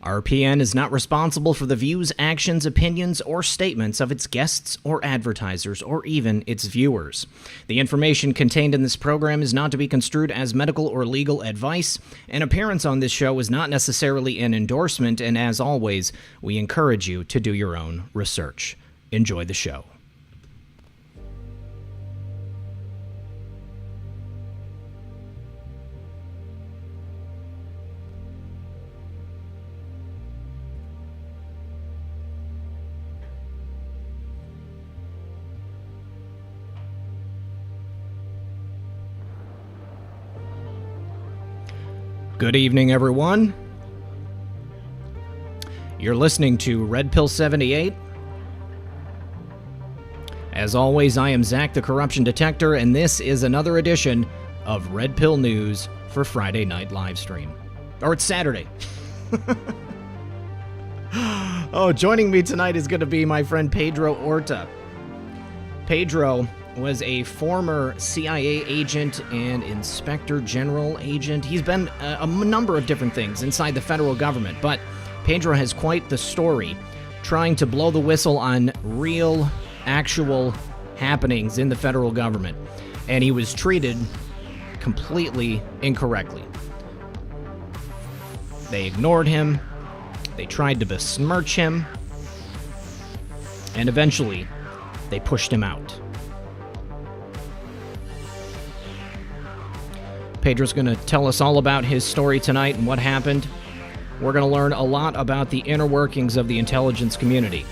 RPN is not responsible for the views, actions, opinions, or statements of its guests or advertisers, or even its viewers. The information contained in this program is not to be construed as medical or legal advice. An appearance on this show is not necessarily an endorsement, and as always, we encourage you to do your own research. Enjoy the show. Good evening, everyone. You're listening to Red Pill 78. As always, I am Zak, the Corruption Detector, and this is another edition of Red Pill News for Friday Night Livestream. Or it's Saturday. Oh, joining me tonight is going to be my friend Pedro Orta. Pedro was a former CIA agent and Inspector General agent. He's been a number of different things inside the federal government, but Pedro has quite the story trying to blow the whistle on real, actual happenings in the federal government, and he was treated completely incorrectly. They ignored him, they tried to besmirch him, and eventually they pushed him out. Pedro's going to tell us all about his story tonight and what happened. We're going to learn a lot about the inner workings of the intelligence community.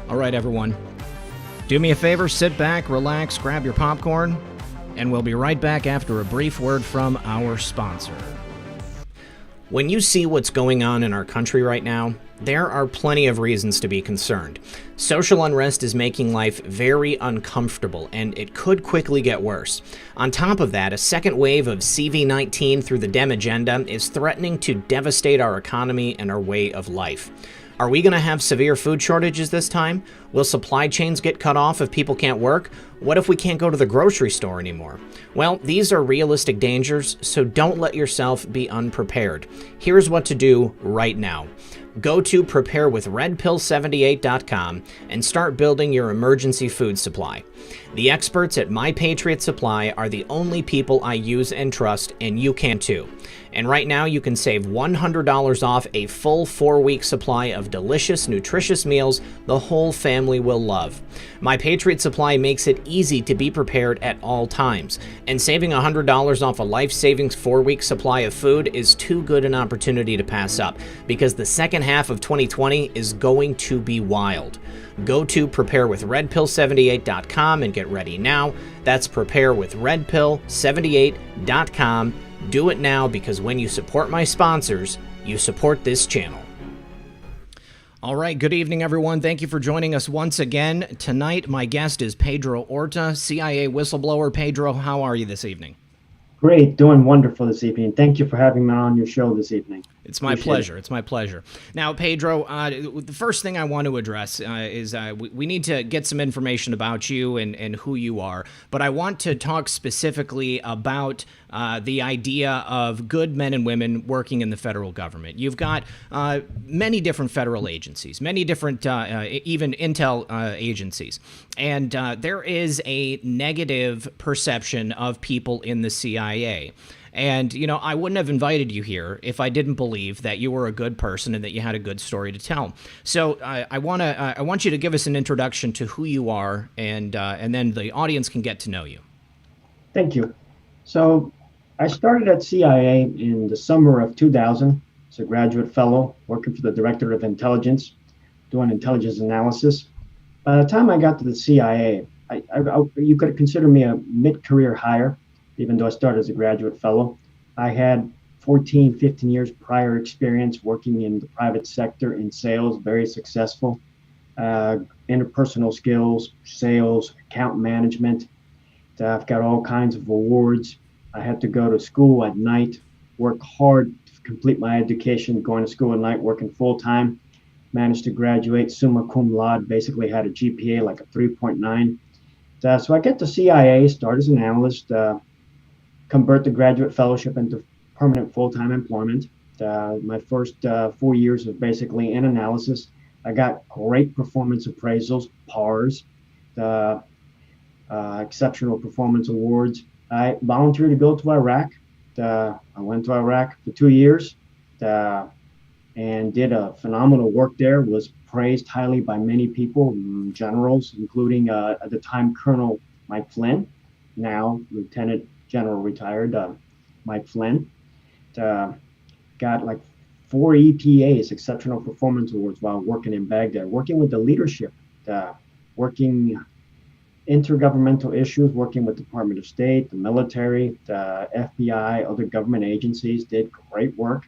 All right, everyone. Do me a favor, sit back, relax, grab your popcorn, and we'll be right back after a brief word from our sponsor. When you see what's going on in our country right now, there are plenty of reasons to be concerned. Social unrest is making life very uncomfortable, and it could quickly get worse. On top of that, a second wave of CV-19 through the Dem agenda is threatening to devastate our economy and our way of life. Are we going to have severe food shortages this time? Will supply chains get cut off if people can't work? What if we can't go to the grocery store anymore? Well, these are realistic dangers, so don't let yourself be unprepared. Here's what to do right now. Go to preparewithredpill78.com and start building your emergency food supply. The experts at My Patriot Supply are the only people I use and trust, and you can too. And right now you can save $100 off a full 4-week supply of delicious, nutritious meals the whole family will love. My Patriot Supply makes it easy to be prepared at all times, and saving $100 off a life-saving 4-week supply of food is too good an opportunity to pass up, because the second half of 2020 is going to be wild. Go to preparewithredpill78.com and get ready now. That's preparewithredpill78.com. Do it now, because when you support my sponsors, you support this channel. All right, good evening, everyone. Thank you for joining us once again. Tonight, my guest is Pedro Orta, CIA whistleblower. Pedro, how are you this evening? Great, doing wonderful this evening. Thank you for having me on your show this evening. It's my pleasure. It's my pleasure. Now, Pedro, the first thing I want to address is we need to get some information about you and who you are. But I want to talk specifically about the idea of good men and women working in the federal government. You've got many different federal agencies, many different even intel agencies. And there is a negative perception of people in the CIA. And, you know, I wouldn't have invited you here if I didn't believe that you were a good person and that you had a good story to tell. So I want you to give us an introduction to who you are, and then the audience can get to know you. Thank you. So I started at CIA in the summer of 2000 as a graduate fellow working for the Director of Intelligence, doing intelligence analysis. By the time I got to the CIA, you could consider me a mid-career hire, even though I started as a graduate fellow. I had 14, 15 years prior experience working in the private sector in sales, very successful. Interpersonal skills, sales, account management. I've got all kinds of awards. I had to go to school at night, work hard to complete my education, going to school at night, working full time. Managed to graduate summa cum laude, basically had a GPA like a 3.9. So I get to CIA, start as an analyst, convert the graduate fellowship into permanent full-time employment. My first 4 years was basically in analysis. I got great performance appraisals, PARs, exceptional performance awards. I volunteered to go to Iraq. I went to Iraq for 2 years and did a phenomenal work there, was praised highly by many people, generals, including at the time Colonel Mike Flynn, now Lieutenant General retired Mike Flynn. Got like 4 EPAs, Exceptional Performance Awards, while working in Baghdad, working with the leadership, working intergovernmental issues, working with the Department of State, the military, the FBI, other government agencies, did great work.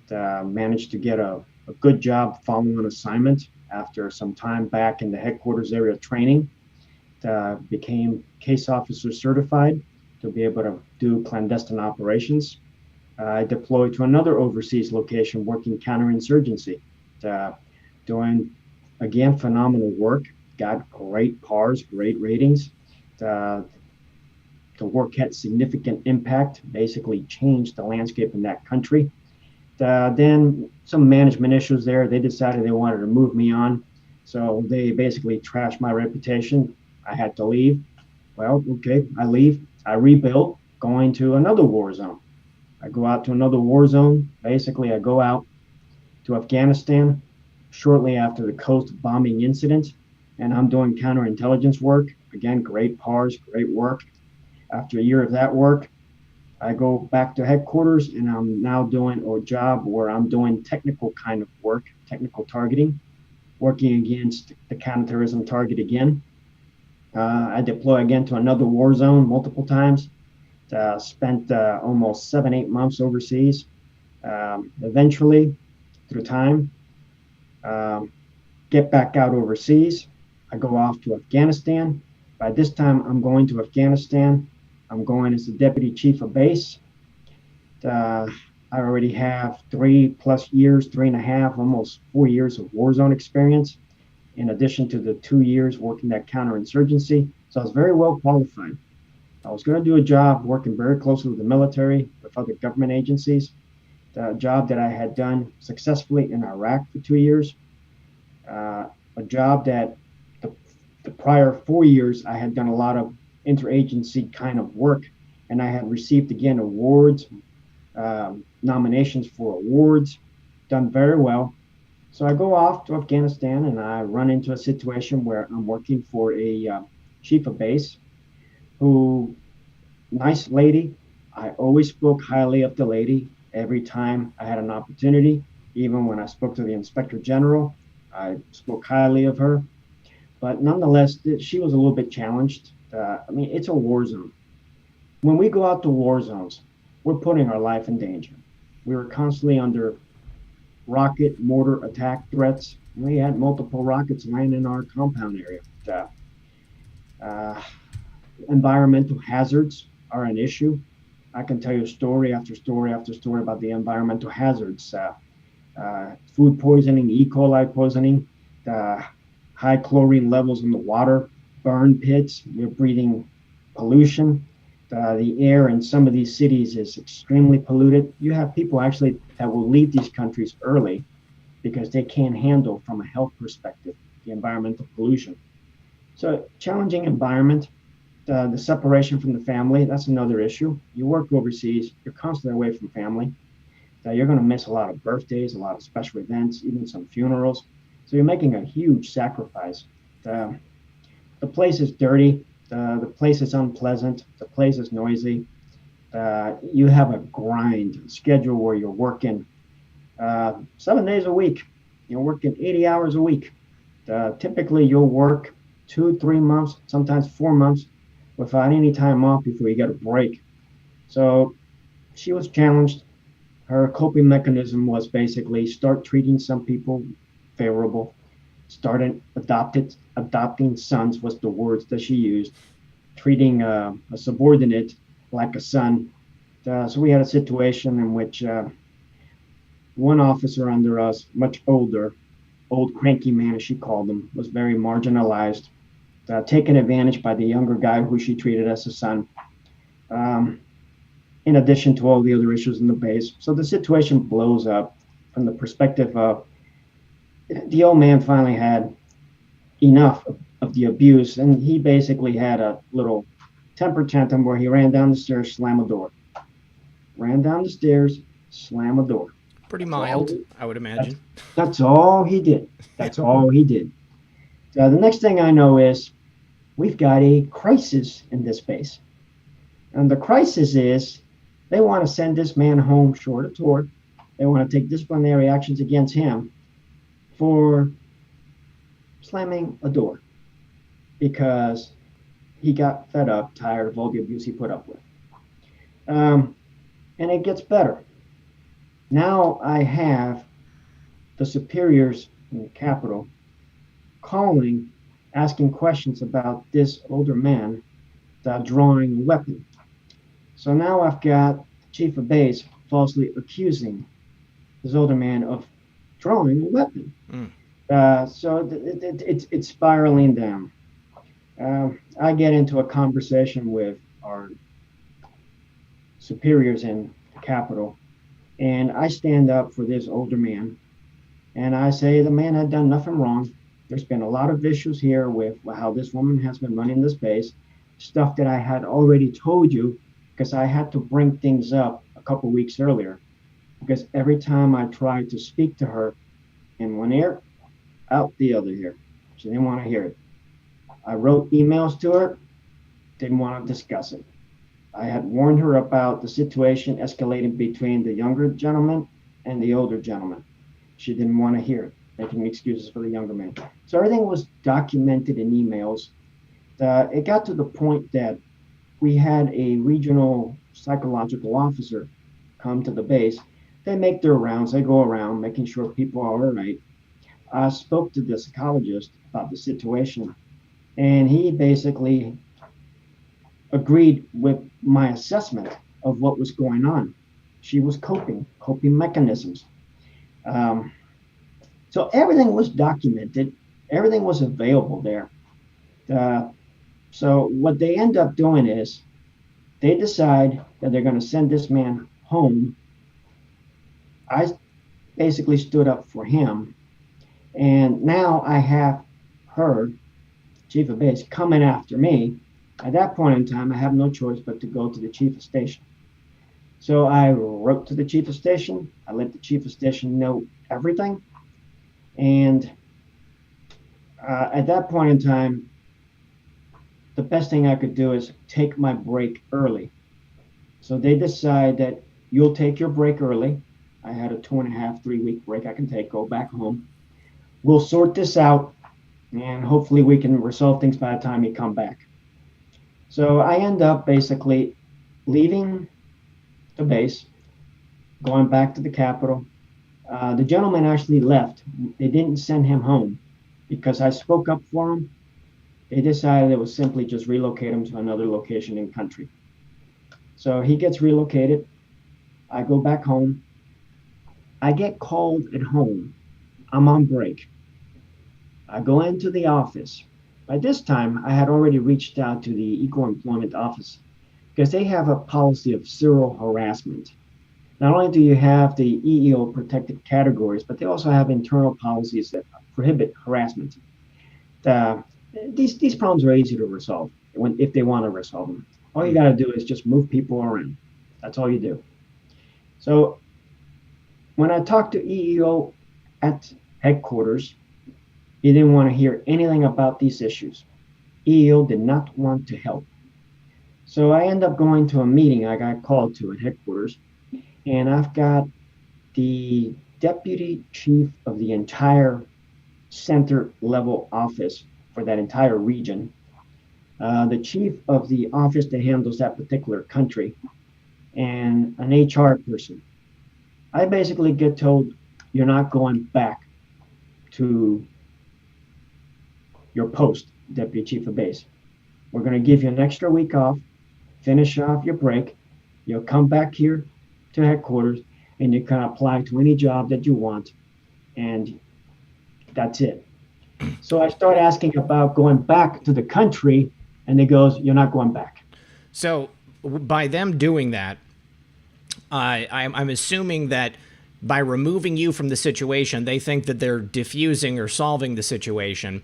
Managed to get a good job following an assignment after some time back in the headquarters area training. Became case officer certified to be able to do clandestine operations. I deployed to another overseas location working counterinsurgency, doing, again, phenomenal work. Got great PARs, great ratings. The work had significant impact, basically changed the landscape in that country. Then some management issues there. They decided they wanted to move me on. So they basically trashed my reputation. I had to leave. Well, okay, I leave. I rebuild, going to another war zone. I go out to another war zone. Basically, I go out to Afghanistan shortly after the coast bombing incident, and I'm doing counterintelligence work. Again, great PARs, great work. After a year of that work, I go back to headquarters, and I'm now doing a job where I'm doing technical kind of work, technical targeting, working against the counterterrorism target again. I deploy again to another war zone multiple times. Spent almost 7-8 months overseas. Eventually, through time, get back out overseas. I go off to Afghanistan. By this time, I'm going to Afghanistan. I'm going as the deputy chief of base. I already have 3+ years, 3.5, almost 4 years of war zone experience, in addition to the 2 years working that counterinsurgency. So I was very well qualified. I was going to do a job working very closely with the military, with other government agencies, the job that I had done successfully in Iraq for 2 years, a job that the prior 4 years I had done a lot of interagency kind of work, and I had received again awards, nominations for awards, done very well. So I go off to Afghanistan and I run into a situation where I'm working for a chief of base who, nice lady. I always spoke highly of the lady every time I had an opportunity. Even when I spoke to the inspector general, I spoke highly of her. But nonetheless, she was a little bit challenged. It's a war zone. When we go out to war zones, we're putting our life in danger. We were constantly under rocket, mortar attack threats. We had multiple rockets land in our compound area. Environmental hazards are an issue. I can tell you story after story after story about the environmental hazards. Food poisoning, E. coli poisoning, high chlorine levels in the water, burn pits, you're breathing pollution. The air in some of these cities is extremely polluted. You have people actually that will leave these countries early because they can't handle, from a health perspective, the environmental pollution. So challenging environment, the separation from the family, that's another issue. You work overseas, you're constantly away from family. You're going to miss a lot of birthdays, a lot of special events, even some funerals. So you're making a huge sacrifice. The place is dirty. The place is unpleasant. The place is noisy. You have a grind schedule where you're working 7 days a week. You're working 80 hours a week. Typically, you'll work 2-3 months, sometimes 4 months, without any time off before you get a break. So she was challenged. Her coping mechanism was basically start treating some people favorable, started adopting sons was the words that she used, treating a subordinate like a son. So we had a situation in which one officer under us, much older, old cranky man as she called him, was very marginalized, taken advantage by the younger guy who she treated as a son. In addition to all the other issues in the base. So the situation blows up from the perspective of the old man finally had enough of the abuse, and he basically had a little temper tantrum where he ran down the stairs, slam a door. Ran down the stairs, slam a door. Pretty mild, I would imagine. That's all he did. That's all he did. The next thing I know is we've got a crisis in this base. And the crisis is they want to send this man home short of tort. They want to take disciplinary actions against him for slamming a door because he got fed up, tired of all the abuse he put up with. And it gets better. Now I have the superiors in the Capitol calling, asking questions about this older man drawing a weapon. So now I've got the chief of base falsely accusing this older man of drawing a weapon. So it's spiraling down. I get into a conversation with our superiors in the Capitol, and I stand up for this older man, and I say the man had done nothing wrong. There's been a lot of issues here with how this woman has been running this base, stuff that I had already told you because I had to bring things up a couple weeks earlier. Because every time I tried to speak to her in one ear, out the other ear. She didn't want to hear it. I wrote emails to her, didn't want to discuss it. I had warned her about the situation escalating between the younger gentleman and the older gentleman. She didn't want to hear it, making excuses for the younger man. So everything was documented in emails. It got to the point that we had a regional psychological officer come to the base. They make their rounds, they go around making sure people are all right. I spoke to the psychologist about the situation, and he basically agreed with my assessment of what was going on. She was coping mechanisms. So everything was documented, everything was available there. So what they end up doing is they decide that they're going to send this man home. I basically stood up for him. And now I have her, chief of base, coming after me. At that point in time, I have no choice but to go to the chief of station. So I wrote to the chief of station. I let the chief of station know everything. And at that point in time, the best thing I could do is take my break early. So they decide that you'll take your break early. I had a 2.5, 3 week break I can take, go back home. We'll sort this out, and hopefully we can resolve things by the time you come back. So I end up basically leaving the base, going back to the Capitol. The gentleman actually left. They didn't send him home because I spoke up for him. They decided it was simply just relocate him to another location in country. So he gets relocated. I go back home. I get called at home. I'm on break. I go into the office. By this time, I had already reached out to the Equal Employment Office because they have a policy of zero harassment. Not only do you have the EEO protected categories, but they also have internal policies that prohibit harassment. These problems are easy to resolve if they want to resolve them. All you got to do is just move people around. That's all you do. So when I talked to EEO at headquarters, he didn't want to hear anything about these issues. EEO did not want to help. So I end up going to a meeting I got called to at headquarters, and I've got the deputy chief of the entire center level office for that entire region, the chief of the office that handles that particular country, and an HR person. I basically get told, you're not going back to your post, Deputy Chief of Base. We're going to give you an extra week off, finish off your break. You'll come back here to headquarters, and you can apply to any job that you want, and that's it. So I start asking about going back to the country, and he goes, you're not going back. So by them doing that, I'm assuming that by removing you from the situation, they think that they're diffusing or solving the situation.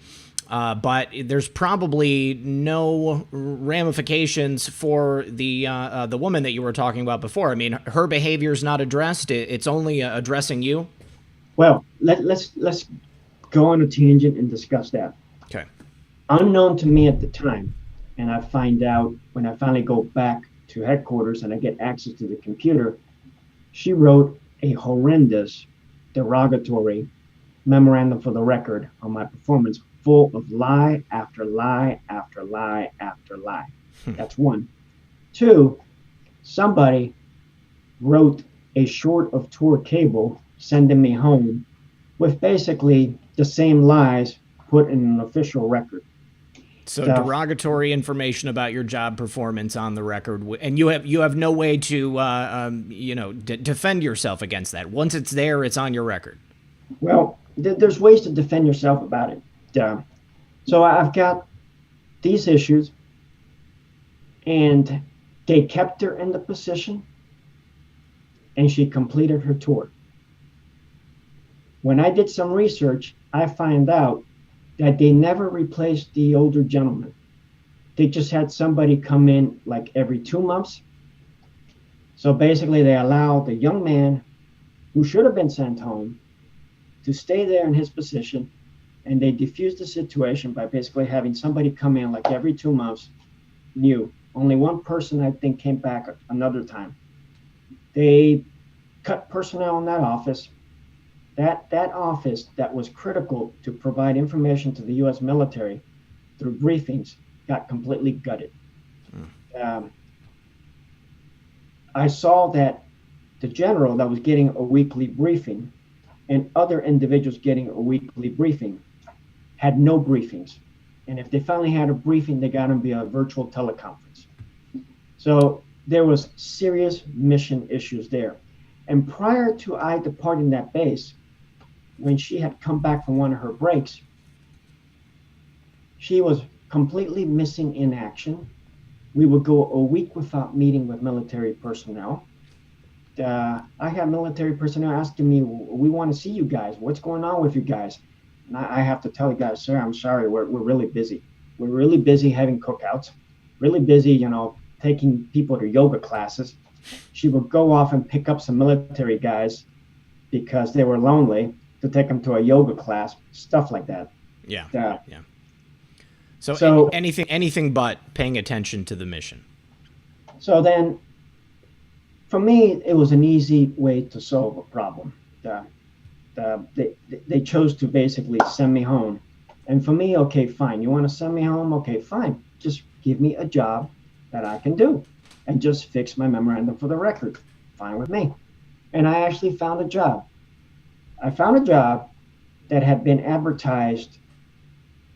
But there's probably no ramifications for the woman that you were talking about before. I mean, her behavior is not addressed. It's only addressing you. Well, let's go on a tangent and discuss that. Okay. Unknown to me at the time, and I find out when I finally go back to headquarters and I get access to the computer, she wrote a horrendous, derogatory memorandum for the record on my performance, full of lie after lie after lie after lie. That's one. Two, somebody wrote a short of tour cable sending me home with basically the same lies put in an official record. So derogatory information about your job performance on the record, and you have no way to defend yourself against that. Once it's there, it's on your record. Well, there's ways to defend yourself about it. So I've got these issues, and they kept her in the position, and she completed her tour. When I did some research, I find out that they never replaced the older gentleman. They just had somebody come in like every 2 months. So basically they allowed the young man who should have been sent home to stay there in his position, and they diffused the situation by basically having somebody come in like every 2 months, new. Only one person, I think, came back another time. They cut personnel in that office. That office that was critical to provide information to the U.S. military through briefings got completely gutted. I saw that the general that was getting a weekly briefing and other individuals getting a weekly briefing had no briefings. And if they finally had a briefing, they got them via a virtual teleconference. So there was serious mission issues there. And prior to I departing that base, when she had come back from one of her breaks, she was completely missing in action. We would go a week without meeting with military personnel. I had military personnel asking me, we want to see you guys. What's going on with you guys? And I have to tell you guys, sir, I'm sorry, we're really busy. We're really busy having cookouts, really busy, taking people to yoga classes. She would go off and pick up some military guys because they were lonely to take them to a yoga class, stuff like that. Yeah. So anything but paying attention to the mission. So then, for me, it was an easy way to solve a problem. They chose to basically send me home. And for me, okay, fine. You want to send me home? Okay, fine. Just give me a job that I can do and just fix my memorandum for the record. Fine with me. And I actually found a job. I found a job that had been advertised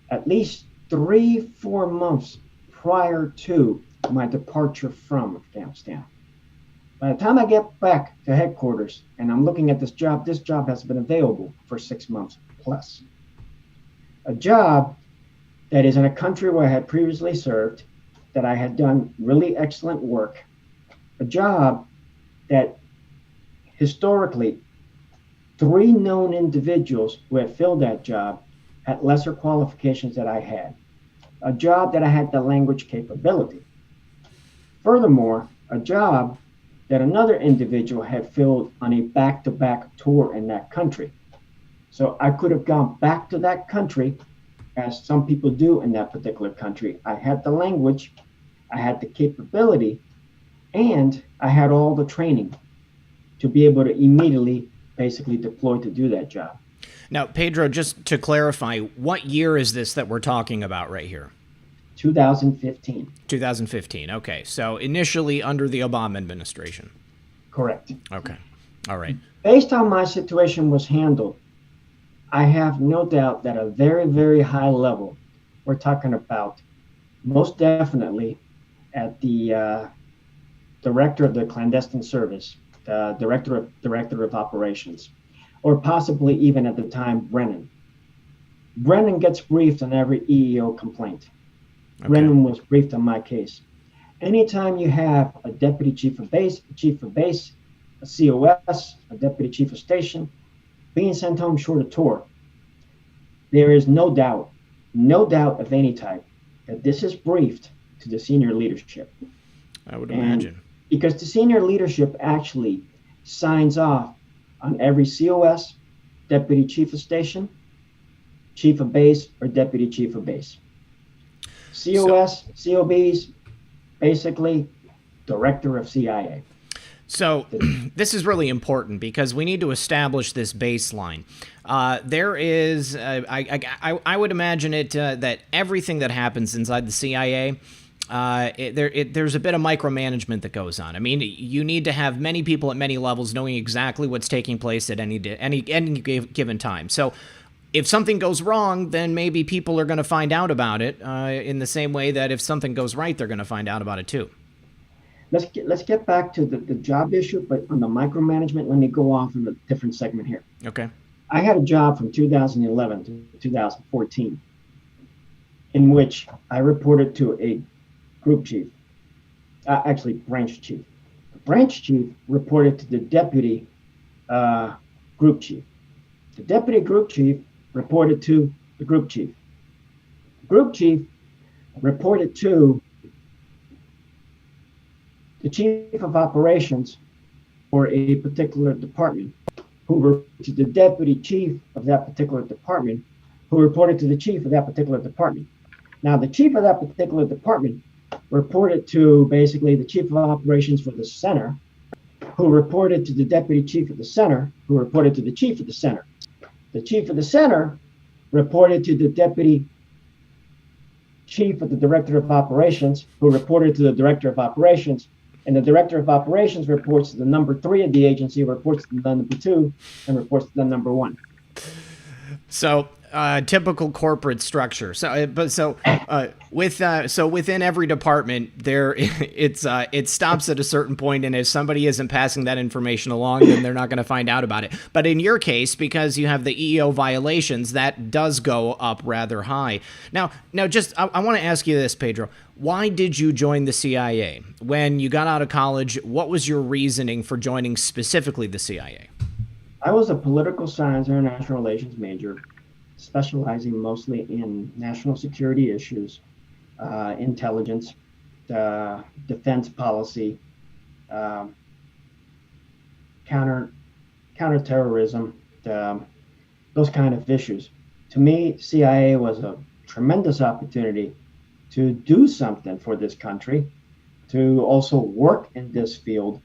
at least 3-4 months prior to my departure from Afghanistan. By the time I get back to headquarters and I'm looking at this job has been available for 6 months plus. A job that is in a country where I had previously served, that I had done really excellent work. A job that historically 3 known individuals who had filled that job had lesser qualifications than I had. A job that I had the language capability. Furthermore, a job that another individual had filled on a back-to-back tour in that country. So I could have gone back to that country, as some people do in that particular country. I had the language, I had the capability, and I had all the training to be able to immediately basically deploy to do that job. Now, Pedro, just to clarify, what year is this that we're talking about right here? 2015. 2015. Okay. So initially under the Obama administration. Correct. Okay. All right. Based on my situation was handled, I have no doubt that a very, very high level, we're talking about most definitely at the director of the clandestine service, the director of operations, or possibly even at the time Brennan. Brennan gets briefed on every EEO complaint. Okay. Brennan was briefed on my case. Anytime you have a deputy chief of base, a COS, a deputy chief of station, being sent home short of tour, there is no doubt of any type that this is briefed to the senior leadership. I would imagine. Because the senior leadership actually signs off on every COS, deputy chief of station, chief of base, or deputy chief of base. COS, COBs, basically director of CIA. So this is really important because we need to establish this baseline. There is, I would imagine it that everything that happens inside the CIA, there's a bit of micromanagement that goes on. I mean, you need to have many people at many levels knowing exactly what's taking place at any given time. So if something goes wrong, then maybe people are going to find out about it in the same way that if something goes right, they're going to find out about it too. Let's get back to the job issue, but on the micromanagement, let me go off on a different segment here. Okay. I had a job from 2011 to 2014 in which I reported to a group chief, actually branch chief. The branch chief reported to the deputy group chief. The deputy group chief reported to the group chief. The group chief reported to the chief of operations for a particular department, who reported to the deputy chief of that particular department, who reported to the chief of that particular department. Now, the chief of that particular department reported to basically the chief of operations for the center, who reported to the deputy chief of the center, who reported to the chief of the center. The chief of the center reported to the deputy chief of the director of operations, who reported to the director of operations, and the director of operations reports to the number 3 of the agency, reports to the number 2, and reports to the number 1. So typical corporate structure. So within every department, it stops at a certain point, and if somebody isn't passing that information along, then they're not going to find out about it. But in your case, because you have the EEO violations, that does go up rather high. Now, just I want to ask you this, Pedro. Why did you join the CIA? When you got out of college, what was your reasoning for joining specifically the CIA? I was a political science international relations major, specializing mostly in national security issues, intelligence, defense policy, counterterrorism, those kind of issues. To me, CIA was a tremendous opportunity to do something for this country, to also work in this field,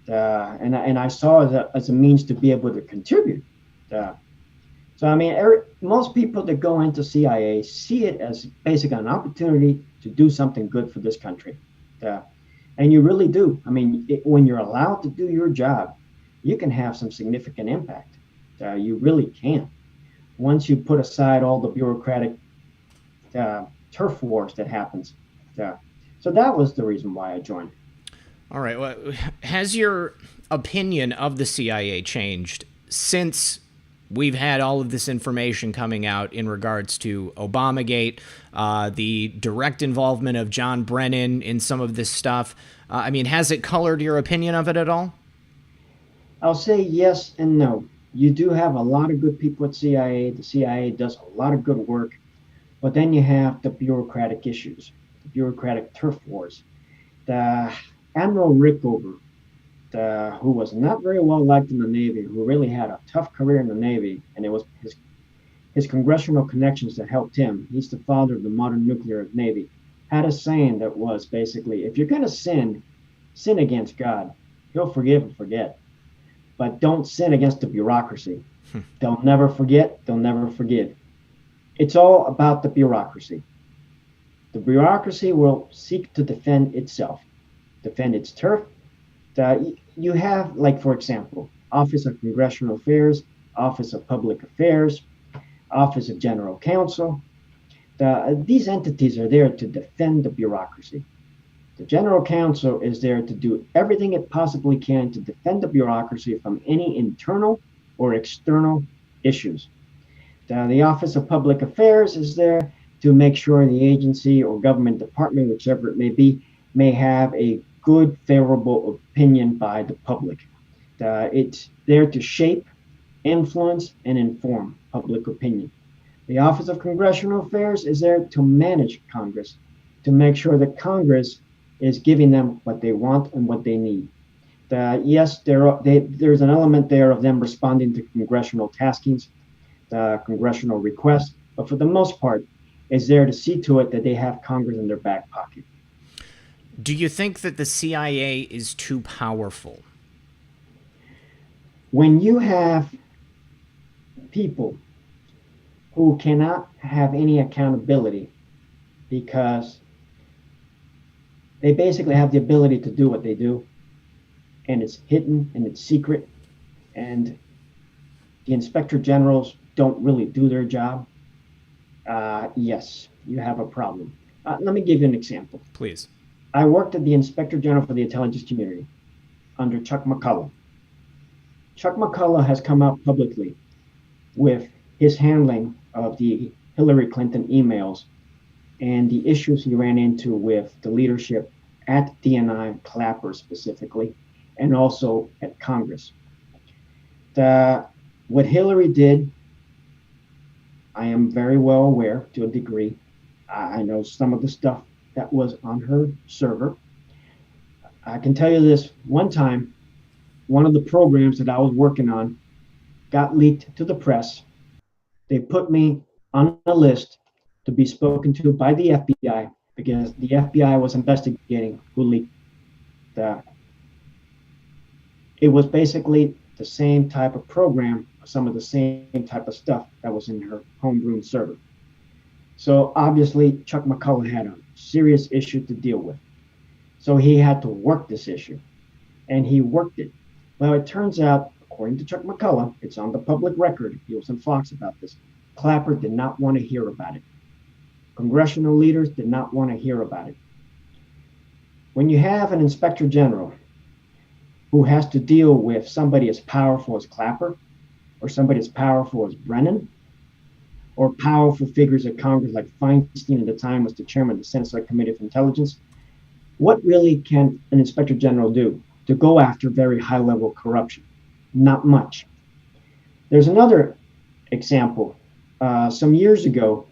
and I saw it as a means to be able to contribute. So I mean, most people that go into CIA see it as basically an opportunity to do something good for this country, and you really do. I mean, when you're allowed to do your job, you can have some significant impact. You really can. Once you put aside all the bureaucratic turf wars that happens. So that was the reason why I joined. All right. Well, has your opinion of the CIA changed since we've had all of this information coming out in regards to Obamagate, the direct involvement of John Brennan in some of this stuff? I mean, has it colored your opinion of it at all? I'll say yes and no. You do have a lot of good people at CIA. The CIA does a lot of good work. But then you have the bureaucratic issues, the bureaucratic turf wars. The Admiral Rickover, who was not very well liked in the Navy, who really had a tough career in the Navy, and it was his congressional connections that helped him. He's the father of the modern nuclear Navy. Had a saying that was basically, if you're going to sin against God, he'll forgive and forget. But don't sin against the bureaucracy. They'll never forget, they'll never forgive. It's all about the bureaucracy. The bureaucracy will seek to defend itself, defend its turf. You have, like, for example, Office of Congressional Affairs, Office of Public Affairs, Office of General Counsel. These entities are there to defend the bureaucracy. The General Counsel is there to do everything it possibly can to defend the bureaucracy from any internal or external issues. The Office of Public Affairs is there to make sure the agency or government department, whichever it may be, may have a good, favorable opinion by the public. It's there to shape, influence, and inform public opinion. The Office of Congressional Affairs is there to manage Congress, to make sure that Congress is giving them what they want and what they need. Yes, there's an element there of them responding to congressional taskings, congressional requests, but for the most part, is there to see to it that they have Congress in their back pocket. Do you think that the CIA is too powerful? When you have people who cannot have any accountability because they basically have the ability to do what they do, and it's hidden and it's secret, and the inspector generals don't really do their job, yes, you have a problem. Let me give you an example. Please. I worked at the Inspector General for the Intelligence Community under Chuck McCullough. Chuck McCullough has come out publicly with his handling of the Hillary Clinton emails and the issues he ran into with the leadership at DNI, Clapper specifically, and also at Congress. What Hillary did, I am very well aware to a degree. I know some of the stuff that was on her server. I can tell you this, one time, one of the programs that I was working on got leaked to the press. They put me on a list to be spoken to by the FBI because the FBI was investigating who leaked that. It was basically the same type of program, some of the same type of stuff that was in her homegrown server. So obviously Chuck McCullough had a serious issue to deal with. So he had to work this issue, and he worked it. Well, it turns out, according to Chuck McCullough, it's on the public record, he was in Fox about this, Clapper did not want to hear about it. Congressional leaders did not want to hear about it. When you have an inspector general who has to deal with somebody as powerful as Clapper, or somebody as powerful as Brennan, or powerful figures at Congress like Feinstein at the time was the chairman of the Senate Select Committee of Intelligence, what really can an inspector general do to go after very high-level corruption? Not much. There's another example. Some years ago,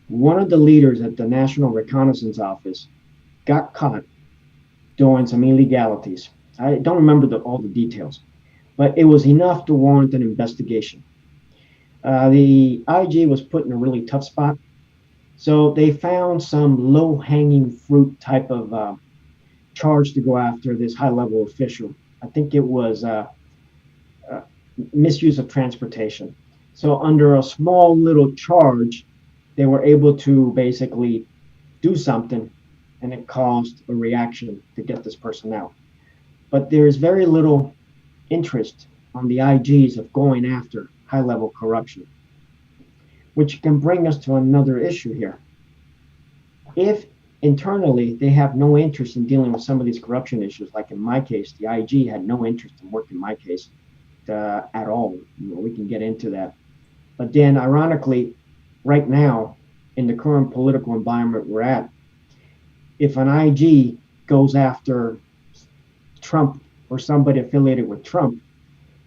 one of the leaders at the National Reconnaissance Office got caught doing some illegalities. I don't remember all the details, but it was enough to warrant an investigation. The IG was put in a really tough spot, so they found some low-hanging fruit type of charge to go after this high-level official. I think it was misuse of transportation. So under a small little charge, they were able to basically do something, and it caused a reaction to get this person out. But there is very little interest on the IGs of going after high-level corruption, which can bring us to another issue here. If internally they have no interest in dealing with some of these corruption issues, like in my case, the IG had no interest in working my case at all. We can get into that. But then, ironically, right now, in the current political environment we're at, if an IG goes after Trump or somebody affiliated with Trump,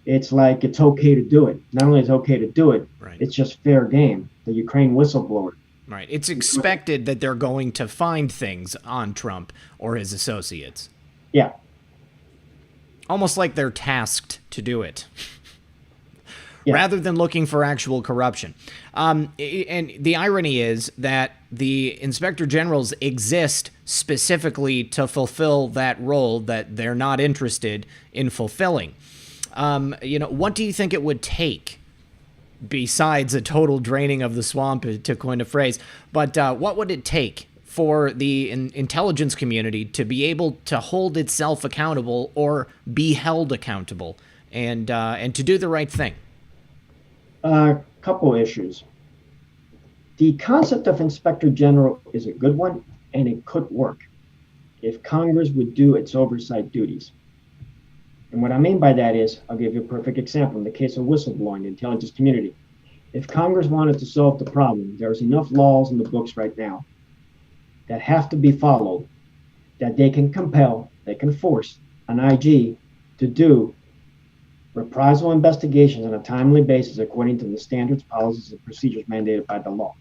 it's like it's okay to do it. Not only is it okay to do it, right, it's just fair game. The Ukraine whistleblower. Right. It's expected that they're going to find things on Trump or his associates. Yeah. Almost like they're tasked to do it. Yeah. Rather than looking for actual corruption. And the irony is that the inspector generals exist specifically to fulfill that role that they're not interested in fulfilling. What do you think it would take, besides a total draining of the swamp, to coin a phrase, but what would it take for the intelligence community to be able to hold itself accountable or be held accountable and to do the right thing? Couple issues. The concept of inspector general is a good one, and it could work if Congress would do its oversight duties. And what I mean by that is, I'll give you a perfect example. In the case of whistleblowing, the intelligence community, if Congress wanted to solve the problem, there's enough laws in the books right now that have to be followed, that they can compel, they can force an IG to do reprisal investigations on a timely basis according to the standards, policies, and procedures mandated by the law.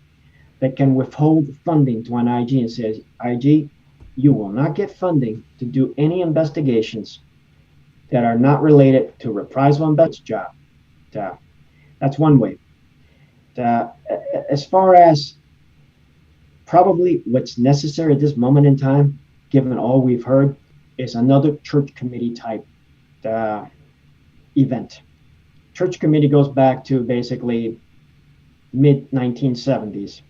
That can withhold funding to an IG and says, IG, you will not get funding to do any investigations that are not related to reprisal investigation job. That's one way. As far as probably what's necessary at this moment in time, given all we've heard, is another church committee type event. Church committee goes back to basically mid-1970s.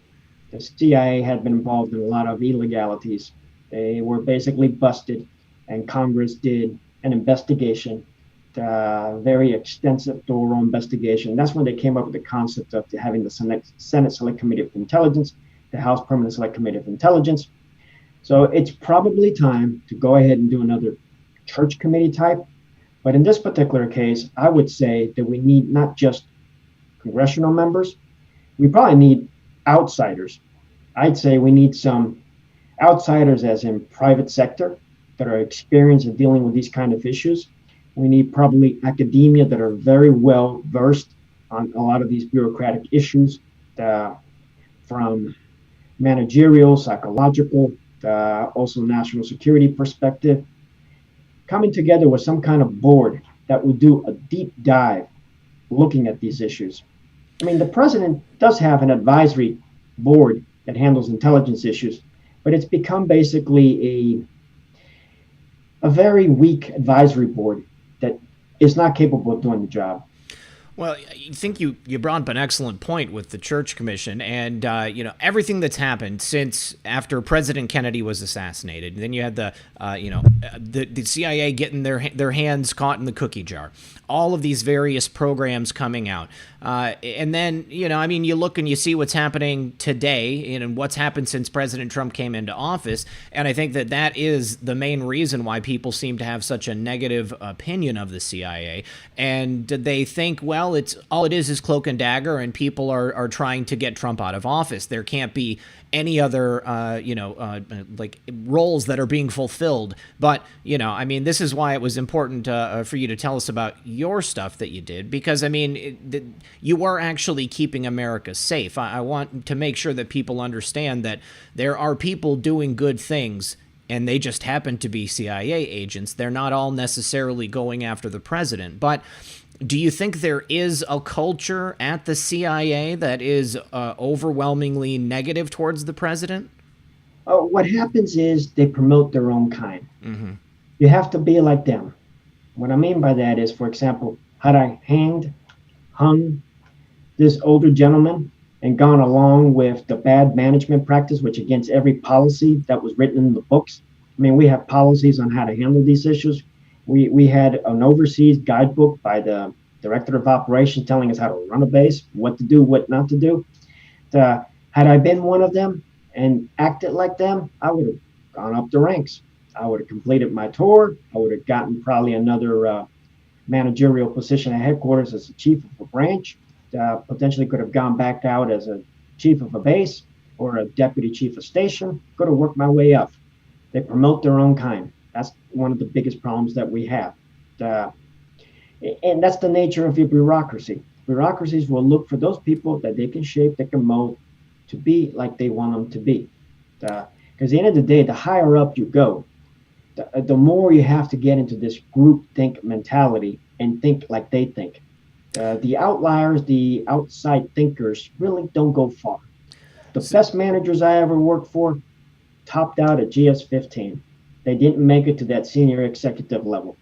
The CIA had been involved in a lot of illegalities. They were basically busted, and Congress did an investigation, very extensive, thorough investigation. That's when they came up with the concept of having the Senate Select Committee of Intelligence, the House Permanent Select Committee of Intelligence. So it's probably time to go ahead and do another church committee type. But in this particular case, I would say that we need not just congressional members, we probably need outsiders. I'd say we need some outsiders as in private sector that are experienced in dealing with these kind of issues. We need probably academia that are very well versed on a lot of these bureaucratic issues, from managerial, psychological, also national security perspective, coming together with some kind of board that would do a deep dive looking at these issues. I mean, the president does have an advisory board that handles intelligence issues, but it's become basically a very weak advisory board that is not capable of doing the job. Well, I think you brought up an excellent point with the Church Commission and, everything that's happened since after President Kennedy was assassinated. And then you had the CIA getting their hands caught in the cookie jar. All of these various programs coming out. And then, you look and you see what's happening today and what's happened since President Trump came into office. And I think that is the main reason why people seem to have such a negative opinion of the CIA. And they think, well, it's all it is cloak and dagger, and people are trying to get Trump out of office. There can't be any other, like roles that are being fulfilled. But, this is why it was important for you to tell us about your stuff that you did, because, you are actually keeping America safe. I want to make sure that people understand that there are people doing good things, and they just happen to be CIA agents. They're not all necessarily going after the president. But do you think there is a culture at the CIA that is overwhelmingly negative towards the president? What happens is they promote their own kind. Mm-hmm. You have to be like them. What I mean by that is, for example, had I hung this older gentleman and gone along with the bad management practice, which against every policy that was written in the books. We have policies on how to handle these issues. We had an overseas guidebook by the director of operations telling us how to run a base, what to do, what not to do. Had I been one of them and acted like them, I would have gone up the ranks. I would have completed my tour. I would have gotten probably another managerial position at headquarters as a chief of a branch. Potentially could have gone back out as a chief of a base or a deputy chief of station. Could have worked my way up. They promote their own kind. That's one of the biggest problems that we have. And that's the nature of your bureaucracy. Bureaucracies will look for those people that they can shape, that can mold to be like they want them to be. Because at the end of the day, the higher up you go, the more you have to get into this group think mentality and think like they think. The outliers, the outside thinkers really don't go far. The best managers I ever worked for topped out at GS-15. They didn't make it to that senior executive level.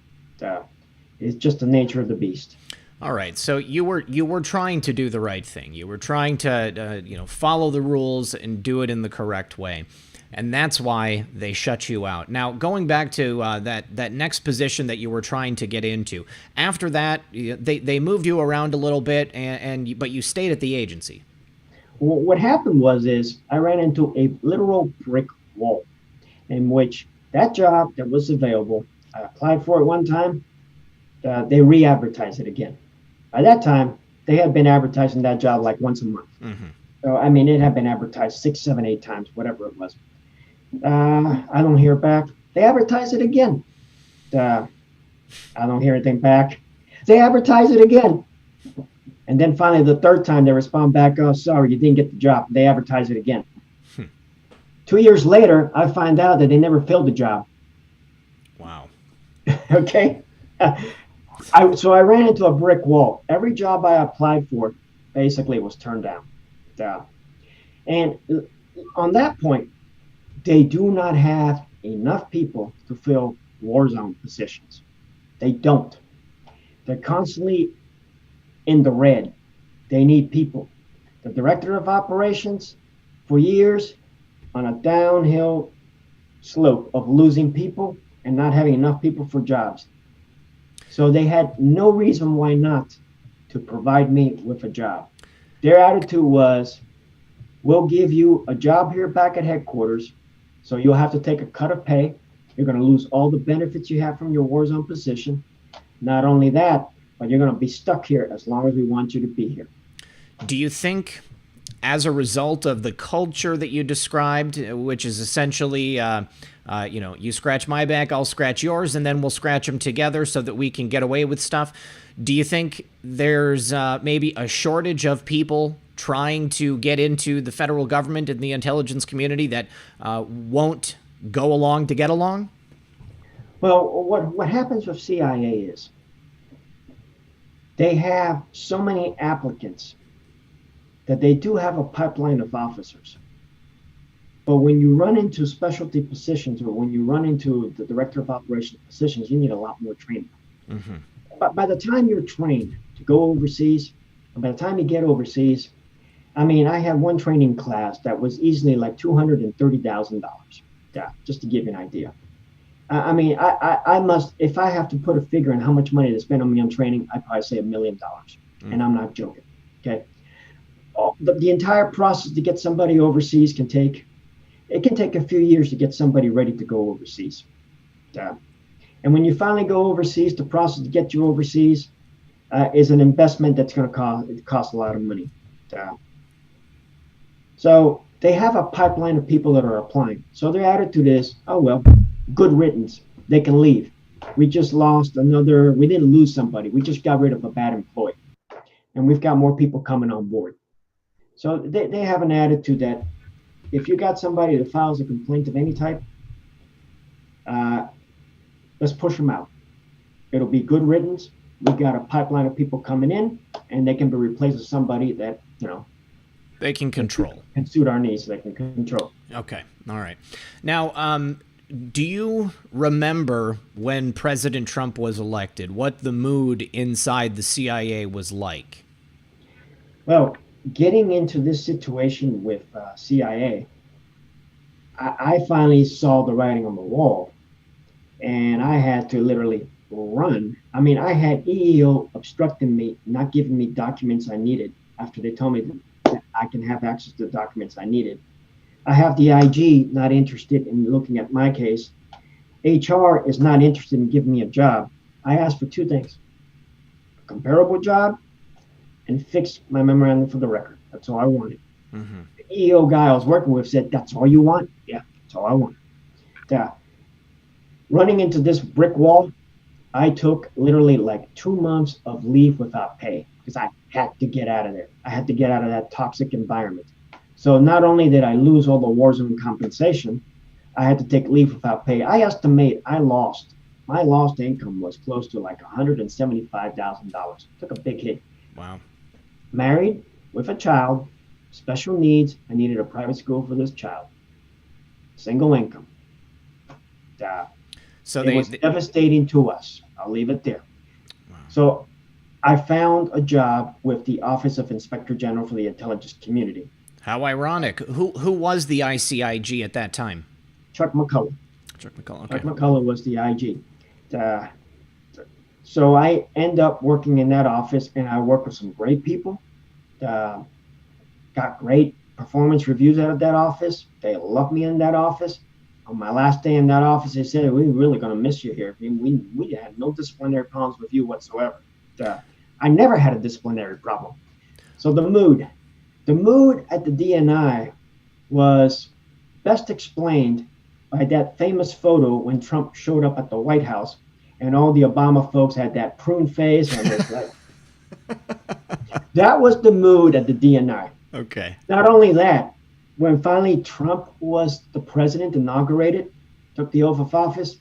It's just the nature of the beast. All right, so you were trying to do the right thing. You were trying to follow the rules and do it in the correct way. And that's why they shut you out. Now, going back to that next position that you were trying to get into, after that, they moved you around a little bit, but you stayed at the agency. Well, what happened is I ran into a literal brick wall in which that job that was available, I applied for it one time, they re-advertised it again. By that time, they had been advertising that job like once a month. Mm-hmm. So, I mean, it had been advertised 6, 7, 8 times, whatever it was. I don't hear back. They advertise it again. I don't hear anything back. They advertise it again. And then finally, the third time, they respond back, oh, sorry, you didn't get the job. They advertise it again. 2 years later, I find out that they never filled the job. Wow. Okay. So I ran into a brick wall. Every job I applied for basically was turned down. And on that point, they do not have enough people to fill war zone positions. They don't. They're constantly in the red. They need people. The director of operations, for years, on a downhill slope of losing people and not having enough people for jobs. So they had no reason why not to provide me with a job. Their attitude was, we'll give you a job here back at headquarters, so you'll have to take a cut of pay. You're going to lose all the benefits you have from your war zone position. Not only that, but you're going to be stuck here as long as we want you to be here. Do you think, as a result of the culture that you described, which is essentially, you scratch my back, I'll scratch yours, and then we'll scratch them together so that we can get away with stuff. Do you think there's maybe a shortage of people trying to get into the federal government and the intelligence community that won't go along to get along? Well, what happens with CIA is they have so many applicants that they do have a pipeline of officers. But when you run into specialty positions or when you run into the director of operations positions, you need a lot more training. Mm-hmm. But by the time you're trained to go overseas, and by the time you get overseas, I mean, I had one training class that was easily like $230,000. Yeah, just to give you an idea. I mean, I must, if I have to put a figure on how much money to spend on me on training, I'd probably say $1 million. And I'm not joking. Okay. The entire process to get somebody overseas can take a few years to get somebody ready to go overseas. And when you finally go overseas, the process to get you overseas is an investment that's going to cost a lot of money. So they have a pipeline of people that are applying. So their attitude is, oh, well, good riddance. They can leave. We just lost another, we didn't lose somebody. We just got rid of a bad employee. And we've got more people coming on board. So they have an attitude that if you got somebody that files a complaint of any type, let's push them out. It'll be good riddance. We've got a pipeline of people coming in, and they can be replaced with somebody that, they can control. And suit our needs, so they can control. Okay. All right. Now, do you remember when President Trump was elected, what the mood inside the CIA was like? Well, getting into this situation with CIA, I finally saw the writing on the wall, and I had to literally run. I mean, I had EEO obstructing me, not giving me documents I needed after they told me that I can have access to the documents I needed. I have the IG not interested in looking at my case. HR is not interested in giving me a job. I asked for two things: a comparable job and fix my memorandum for the record. That's all I wanted. Mm-hmm. The EEO guy I was working with said, that's all you want? Yeah, that's all I want. Running into this brick wall, I took literally like 2 months of leave without pay because I had to get out of there. I had to get out of that toxic environment. So not only did I lose all the war zone compensation, I had to take leave without pay. I estimate my lost income was close to like $175,000. Took a big hit. Wow. Married with a child, special needs. I needed a private school for this child. Single income. So it was devastating to us. I'll leave it there. Wow. So I found a job with the Office of Inspector General for the Intelligence Community. How ironic. Who was the ICIG at that time? Chuck McCullough. Chuck McCullough. Okay. Chuck McCullough was the IG. So I end up working in that office, and I work with some great people. Got great performance reviews out of that office. They love me in that office. On my last day in that office, they said, "We're really going to miss you here. We had no disciplinary problems with you whatsoever." I never had a disciplinary problem. So the mood at the DNI was best explained by that famous photo when Trump showed up at the White House, and all the Obama folks had that prune face, and it's like that was the mood at the DNI. Okay. Not only that, when finally Trump was the president, inaugurated, took the oath of office,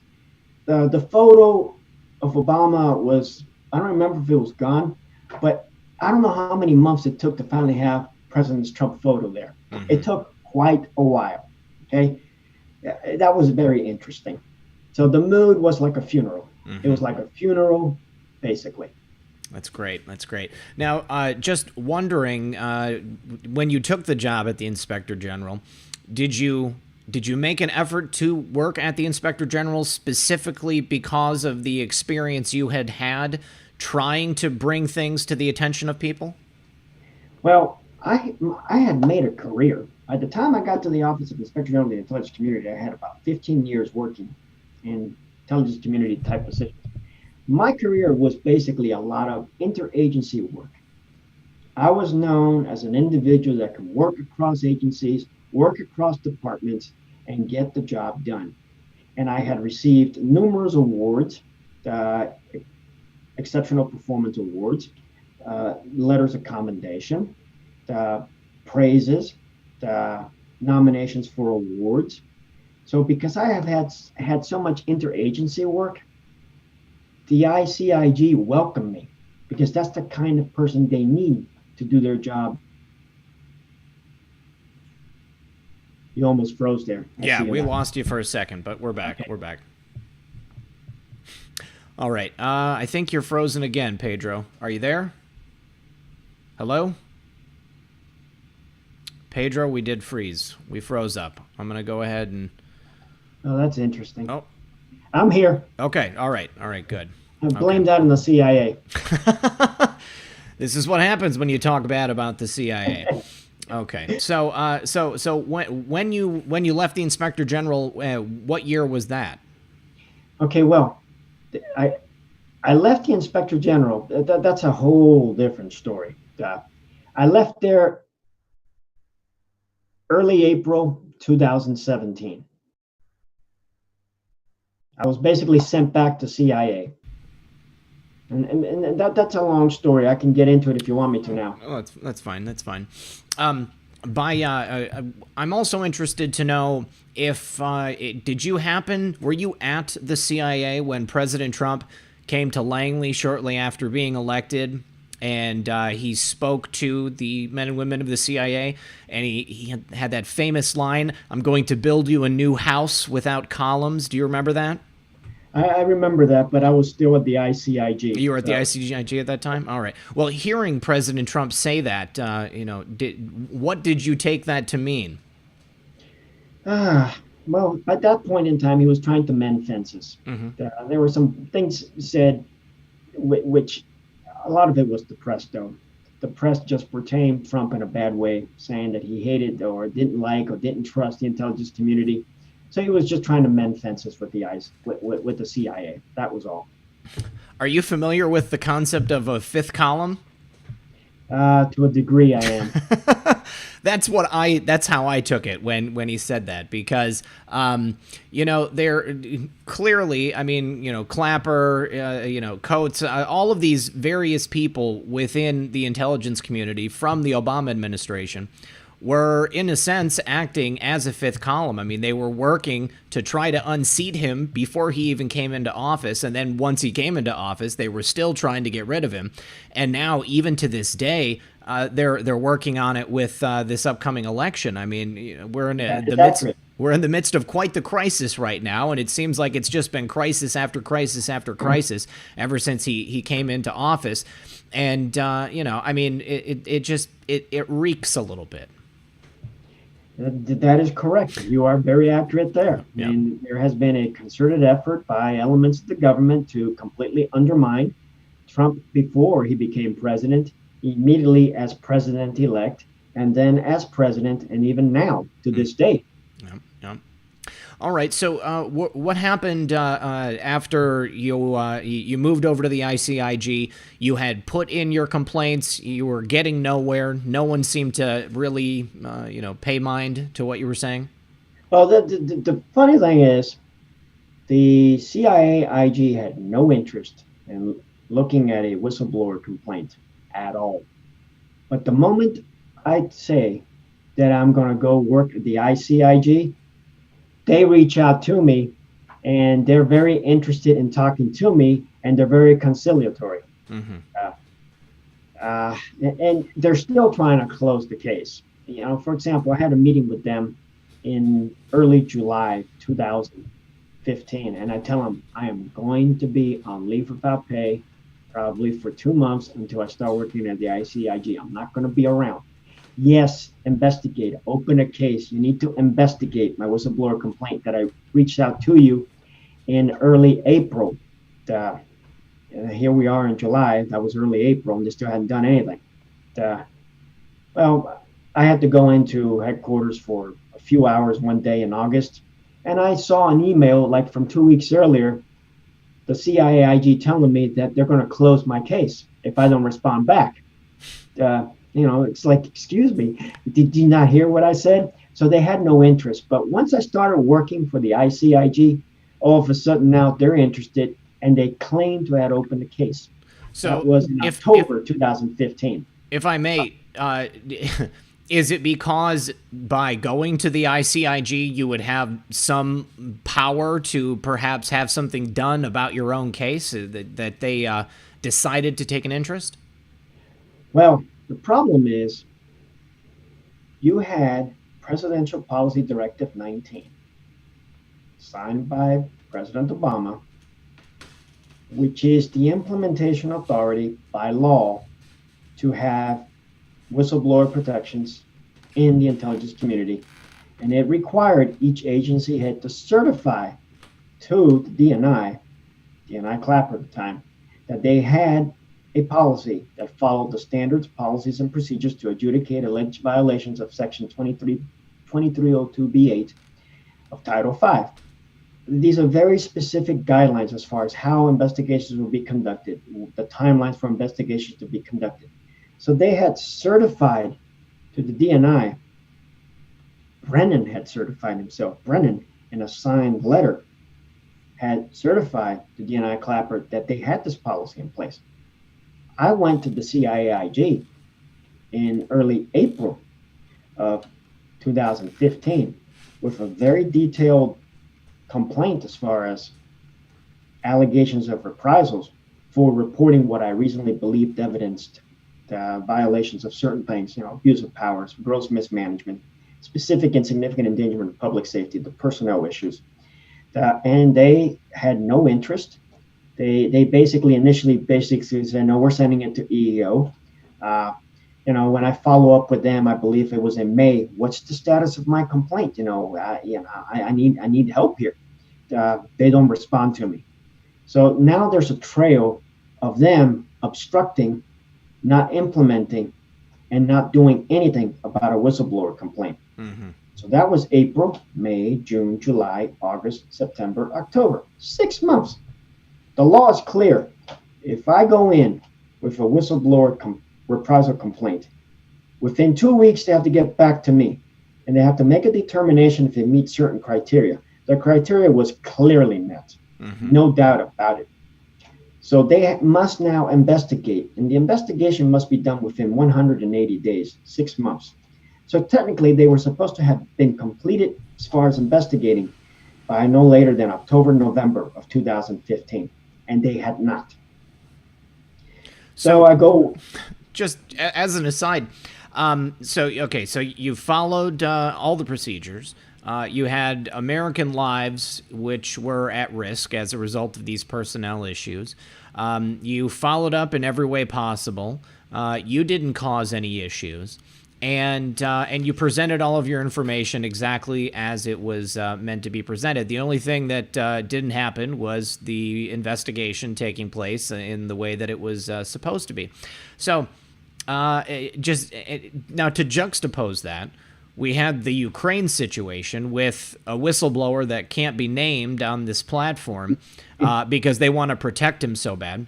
the photo of Obama was, I don't remember if it was gone, but I don't know how many months it took to finally have President Trump photo there. Mm-hmm. It took quite a while. Okay. That was very interesting. So the mood was like a funeral. Mm-hmm. It was like a funeral, basically. That's great. That's great. Now, just wondering, when you took the job at the Inspector General, did you make an effort to work at the Inspector General specifically because of the experience you had trying to bring things to the attention of people? Well, I had made a career. At the time I got to the Office of Inspector General of the Intelligence Community, I had about 15 years working in intelligence community type positions. My career was basically a lot of interagency work. I was known as an individual that could work across agencies, work across departments, and get the job done. And I had received numerous awards, exceptional performance awards, letters of commendation, praises, nominations for awards. So because I have had so much interagency work, the ICIG welcomed me because that's the kind of person they need to do their job. You almost froze there. Yeah, we lost you for a second, but we're back. Okay. We're back. All right. I think you're frozen again, Pedro. Are you there? Hello? Pedro, we did freeze. We froze up. I'm going to go ahead and... Oh, that's interesting. Oh. I'm here. Okay. All right. All right. Good. I blamed that on the CIA. This is what happens when you talk bad about the CIA. Okay. So when you left the Inspector General, what year was that? Okay. Well, I left the Inspector General. That's a whole different story. I left there early April 2017. I was basically sent back to CIA. And that's a long story. I can get into it if you want me to now. Oh, that's fine. That's fine. I'm also interested to know if were you at the CIA when President Trump came to Langley shortly after being elected, and he spoke to the men and women of the CIA, and he had that famous line, "I'm going to build you a new house without columns." Do you remember that? I remember that, but I was still at the ICIG. You were at the ICIG at that time? All right. Well, hearing President Trump say that, what did you take that to mean? Well, at that point in time, he was trying to mend fences. Mm-hmm. There were some things said, which a lot of it was the press, though. The press just portrayed Trump in a bad way, saying that he hated or didn't like or didn't trust the intelligence community. So he was just trying to mend fences with with the CIA. That was all. Are you familiar with the concept of a fifth column? To a degree, I am. That's how I took it when he said that, because there clearly, I mean, Clapper, Coates, all of these various people within the intelligence community from the Obama administration were, in a sense, acting as a fifth column. I mean, they were working to try to unseat him before he even came into office, and then once he came into office, they were still trying to get rid of him. And now, even to this day, they're working on it with this upcoming election. I mean, we're in the midst of quite the crisis right now, and it seems like it's just been crisis after crisis after crisis ever since he came into office. And I mean, it reeks a little bit. That is correct. You are very accurate there. Yeah. And there has been a concerted effort by elements of the government to completely undermine Trump before he became president, immediately as president-elect, and then as president, and even now to this day. Yeah. Yeah. All right. So, what happened after you moved over to the ICIG? You had put in your complaints. You were getting nowhere. No one seemed to really, pay mind to what you were saying. Well, the funny thing is, the CIA IG had no interest in looking at a whistleblower complaint at all. But the moment I say that I'm going to go work at the ICIG, they reach out to me and they're very interested in talking to me and they're very conciliatory. Mm-hmm. And they're still trying to close the case. For example, I had a meeting with them in early July 2015, and I tell them I am going to be on leave without pay probably for 2 months until I start working at the ICIG. I'm not going to be around. Yes, investigate, open a case. You need to investigate my whistleblower complaint that I reached out to you in early April. Here we are in July. That was early April, and they still hadn't done anything. Well, I had to go into headquarters for a few hours one day in August, and I saw an email like from 2 weeks earlier, the CIA IG telling me that they're going to close my case if I don't respond back. It's like, excuse me, did you not hear what I said? So they had no interest. But once I started working for the ICIG, all of a sudden now they're interested, and they claim to have opened the case. So that was in October 2015. If I may, is it because by going to the ICIG you would have some power to perhaps have something done about your own case, that they decided to take an interest? Well, the problem is you had Presidential Policy Directive 19, signed by President Obama, which is the implementation authority by law to have whistleblower protections in the intelligence community. And it required each agency head to certify to the DNI Clapper at the time, that they had a policy that followed the standards, policies, and procedures to adjudicate alleged violations of Section 2302B8 of Title V. These are very specific guidelines as far as how investigations will be conducted, the timelines for investigations to be conducted. So they had certified to the DNI. Brennan had certified himself. Brennan, in a signed letter, had certified to DNI Clapper that they had this policy in place. I went to the CIAIG in early April of 2015 with a very detailed complaint as far as allegations of reprisals for reporting what I reasonably believed evidenced violations of certain things, abuse of powers, gross mismanagement, specific and significant endangerment of public safety, the personnel issues. And they had no interest. They basically initially said, no, we're sending it to EEO. When I follow up with them, I believe it was in May, what's the status of my complaint? I need help here. They don't respond to me. So now there's a trail of them obstructing, not implementing, and not doing anything about a whistleblower complaint. Mm-hmm. So that was April, May, June, July, August, September, October. 6 months. The law is clear. If I go in with a whistleblower reprisal complaint, within 2 weeks they have to get back to me, and they have to make a determination if it meets certain criteria. The criteria was clearly met, no doubt about it. So they must now investigate, and the investigation must be done within 180 days, 6 months. So technically, they were supposed to have been completed as far as investigating by no later than October, November of 2015, and they had not. So I go. Just as an aside, so you followed all the procedures. You had American lives which were at risk as a result of these personnel issues. You followed up in every way possible. You didn't cause any issues. and you presented all of your information exactly as it was meant to be presented. The only thing that didn't happen was the investigation taking place in the way that it was supposed to be. So now to juxtapose that, we had the Ukraine situation with a whistleblower that can't be named on this platform because they want to protect him so bad.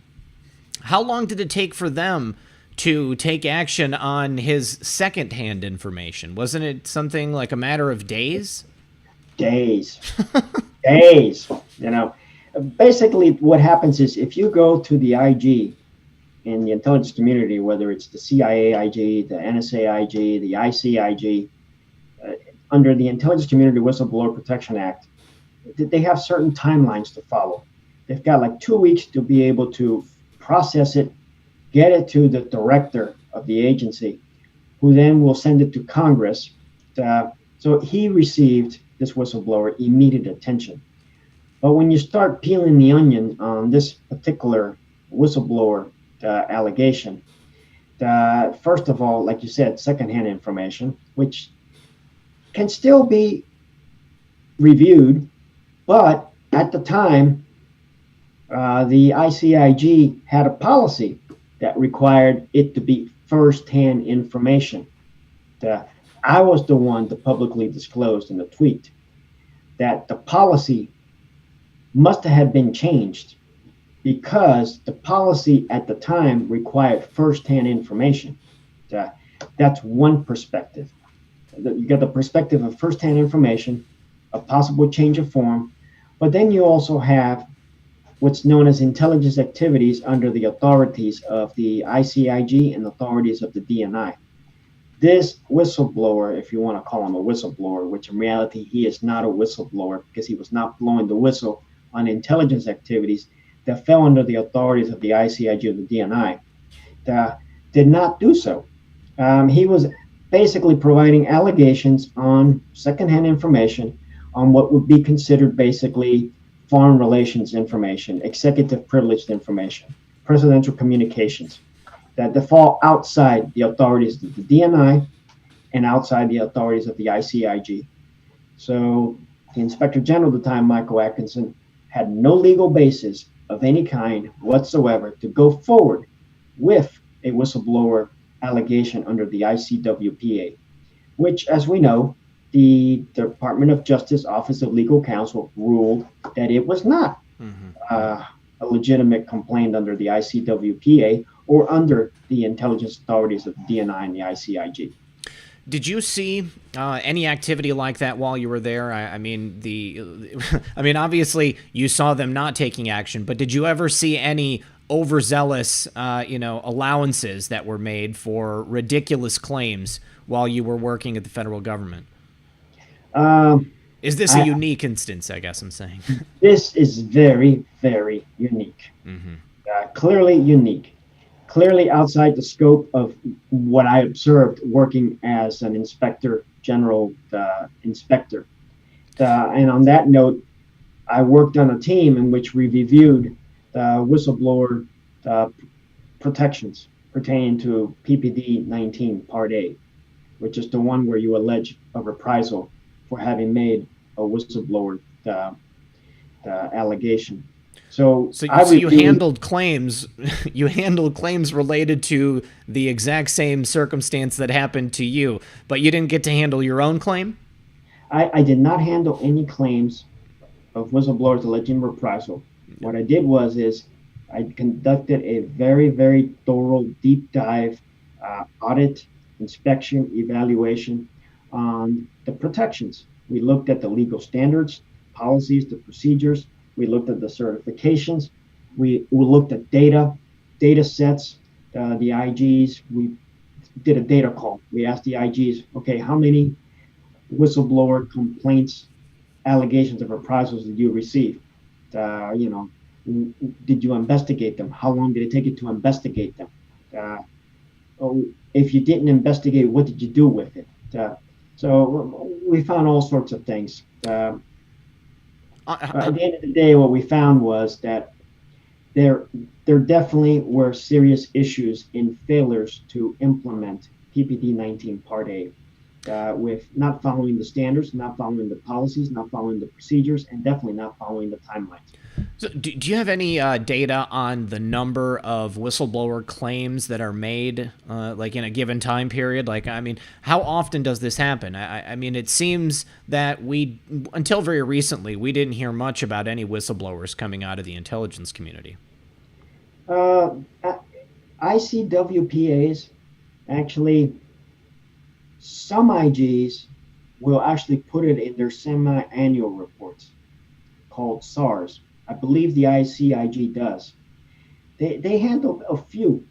How long did it take for them to take action on his secondhand information? Wasn't it something like a matter of days? Days. Days. You know, basically what happens is if you go to the IG in the intelligence community, whether it's the CIA IG, the NSA IG, the ICIG, under the Intelligence Community Whistleblower Protection Act, they have certain timelines to follow. They've got like 2 weeks to be able to process it, get it to the director of the agency, who then will send it to Congress. So he received, this whistleblower, immediate attention. But when you start peeling the onion on this particular whistleblower allegation, first of all, like you said, secondhand information, which can still be reviewed, but at the time, the ICIG had a policy that required it to be first-hand information. I was the one that publicly disclosed in the tweet that the policy must have been changed because the policy at the time required first-hand information. That's one perspective. You got the perspective of first-hand information, a possible change of form, but then you also have what's known as intelligence activities under the authorities of the ICIG and authorities of the DNI. This whistleblower, if you want to call him a whistleblower, which in reality he is not a whistleblower because he was not blowing the whistle on intelligence activities that fell under the authorities of the ICIG or the DNI, did not do so. He was basically providing allegations on secondhand information on what would be considered basically foreign relations information, executive privileged information, presidential communications that fall outside the authorities of the DNI and outside the authorities of the ICIG. So the Inspector General at the time, Michael Atkinson, had no legal basis of any kind whatsoever to go forward with a whistleblower allegation under the ICWPA, which, as we know, the Department of Justice Office of Legal Counsel ruled that it was not a legitimate complaint under the ICWPA or under the intelligence authorities of the DNI and the ICIG. Did you see any activity like that while you were there? I mean, obviously you saw them not taking action, but did you ever see any overzealous, allowances that were made for ridiculous claims while you were working at the federal government? Is this a unique instance, I guess I'm saying? This is very, very unique. Clearly unique. Clearly outside the scope of what I observed working as an inspector general inspector. And on that note, I worked on a team in which we reviewed whistleblower protections pertaining to PPD 19 Part A, which is the one where you allege a reprisal for having made a whistleblower allegation. So you handled claims. You handled claims related to the exact same circumstance that happened to you, but you didn't get to handle your own claim? I did not handle any claims of whistleblowers alleging reprisal. What I did was I conducted a very, very thorough, deep dive audit, inspection, evaluation on the protections. We looked at the legal standards, policies, the procedures. We looked at the certifications. We looked at data sets, the IGs. We did a data call. We asked the IGs, okay, how many whistleblower complaints, allegations of reprisals did you receive? Did you investigate them? How long did it take you to investigate them? If you didn't investigate, what did you do with it? So we found all sorts of things. At the end of the day, what we found was that there definitely were serious issues in failures to implement PPD 19 Part A, with not following the standards, not following the policies, not following the procedures, and definitely not following the timelines. So do you have any data on the number of whistleblower claims that are made, like in a given time period? Like, I mean, how often does this happen? I mean, it seems that until very recently, we didn't hear much about any whistleblowers coming out of the intelligence community. ICWPAs, actually, some IGs will actually put it in their semi-annual reports called SARS. I believe the ICIG does. They handle a few,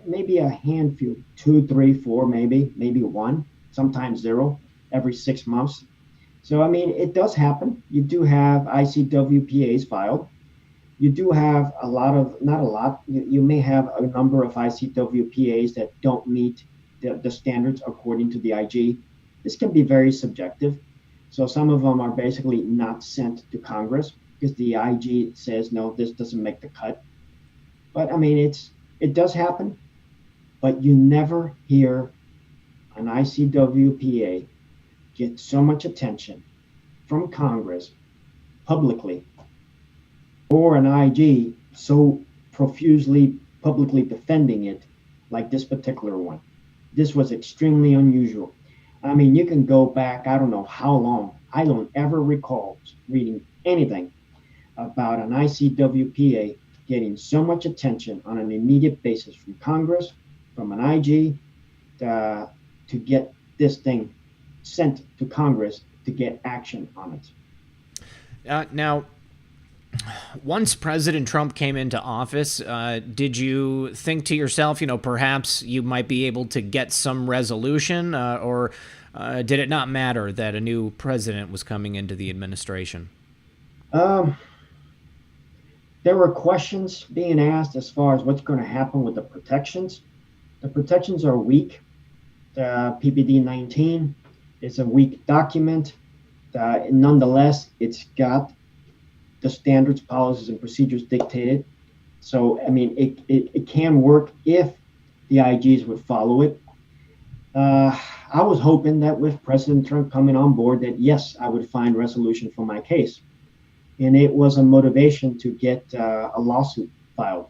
maybe a handful, 2, 3, 4, maybe 1, sometimes 0 every 6 months. So, I mean, it does happen. You do have ICWPAs filed. You do have a lot of, not a lot, you may have a number of ICWPAs that don't meet the standards according to the IG. This can be very subjective. So some of them are basically not sent to Congress because the IG says, no, this doesn't make the cut. But I mean, it does happen, but you never hear an ICWPA get so much attention from Congress publicly, or an IG so profusely publicly defending it like this particular one. This was extremely unusual. I mean, you can go back, I don't know how long. I don't ever recall reading anything about an ICWPA getting so much attention on an immediate basis from Congress, from an IG, to get this thing sent to Congress to get action on it. Now, once President Trump came into office, did you think to yourself, perhaps you might be able to get some resolution, or did it not matter that a new president was coming into the administration? There were questions being asked as far as what's going to happen with the protections. The protections are weak. The PPD 19 is a weak document. Nonetheless, it's got the standards, policies, and procedures dictated. So, I mean, it can work if the IGs would follow it. I was hoping that with President Trump coming on board that, yes, I would find resolution for my case. And it was a motivation to get a lawsuit filed.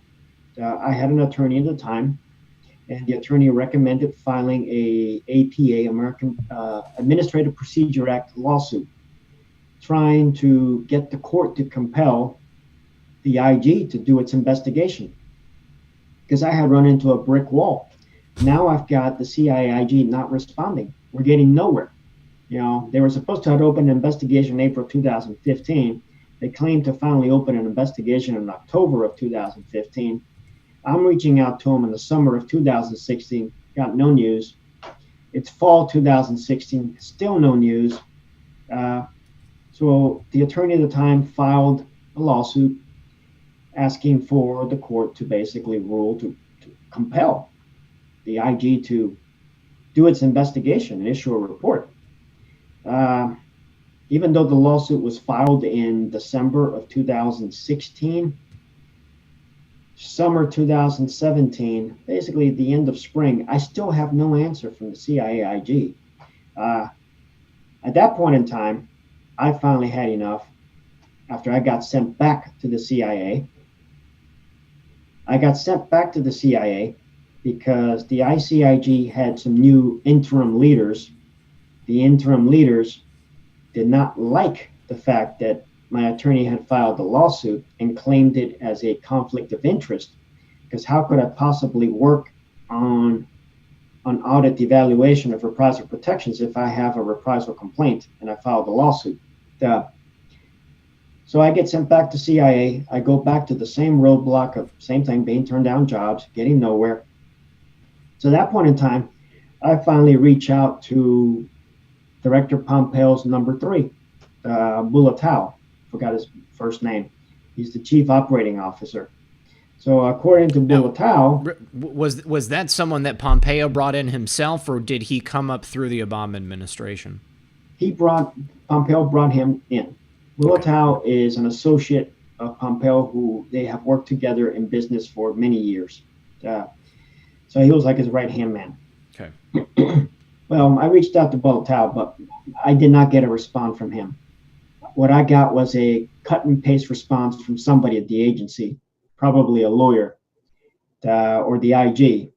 I had an attorney at the time, and the attorney recommended filing a APA, American Administrative Procedure Act lawsuit, trying to get the court to compel the IG to do its investigation. Because I had run into a brick wall. Now I've got the CIA IG not responding. We're getting nowhere. They were supposed to have opened an investigation in April 2015. They claimed to finally open an investigation in October of 2015. I'm reaching out to them in the summer of 2016, got no news. It's fall 2016, still no news. So the attorney at the time filed a lawsuit asking for the court to basically rule to compel the IG to do its investigation and issue a report. Even though the lawsuit was filed in December of 2016, summer 2017, basically the end of spring, I still have no answer from the CIA IG. At that point in time, I finally had enough. After I got sent back to the CIA, I got sent back to the CIA because the ICIG had some new interim leaders. The interim leaders did not like the fact that my attorney had filed a lawsuit and claimed it as a conflict of interest, because how could I possibly work on an audit evaluation of reprisal protections if I have a reprisal complaint and I filed a lawsuit? So I get sent back to CIA. I go back to the same roadblock of same thing, being turned down jobs, getting nowhere. So at that point in time, I finally reach out to Director Pompeo's number 3, Bulatao. Forgot his first name. He's the chief operating officer. So according to Bulatao, was that someone that Pompeo brought in himself, or did he come up through the Obama administration? Pompeo brought him in. Bulatao is an associate of Pompeo who they have worked together in business for many years. So he was like his right-hand man. Okay. Well, I reached out to Boltow, but I did not get a response from him. What I got was a cut and paste response from somebody at the agency, probably a lawyer or the IG,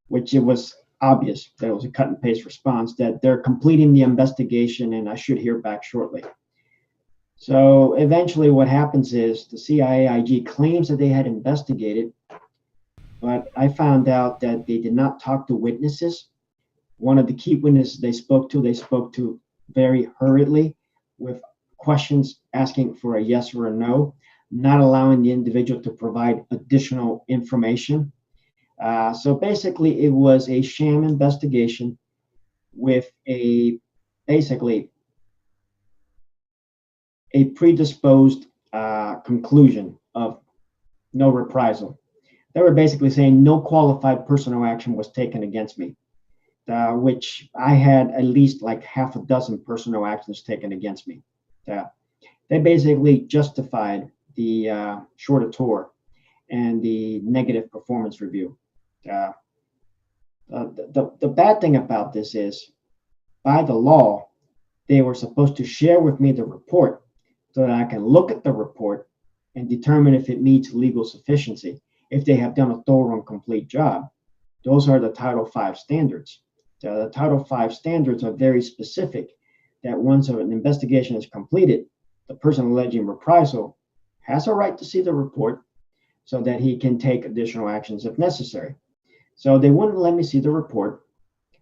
which it was obvious that it was a cut and paste response, that they're completing the investigation and I should hear back shortly. So eventually what happens is the CIA IG claims that they had investigated, but I found out that they did not talk to witnesses. One of the key witnesses they spoke to very hurriedly with questions asking for a yes or a no, not allowing the individual to provide additional information. So basically, it was a sham investigation with basically a predisposed conclusion of no reprisal. They were basically saying no qualified personal action was taken against me, which I had at least like half a dozen personal actions taken against me. They basically justified the shorter tour and the negative performance review. The bad thing about this is, by the law, they were supposed to share with me the report so that I can look at the report and determine if it meets legal sufficiency, if they have done a thorough and complete job. Those are the Title V standards. The Title V standards are very specific that once an investigation is completed, the person alleging reprisal has a right to see the report so that he can take additional actions if necessary. So they wouldn't let me see the report.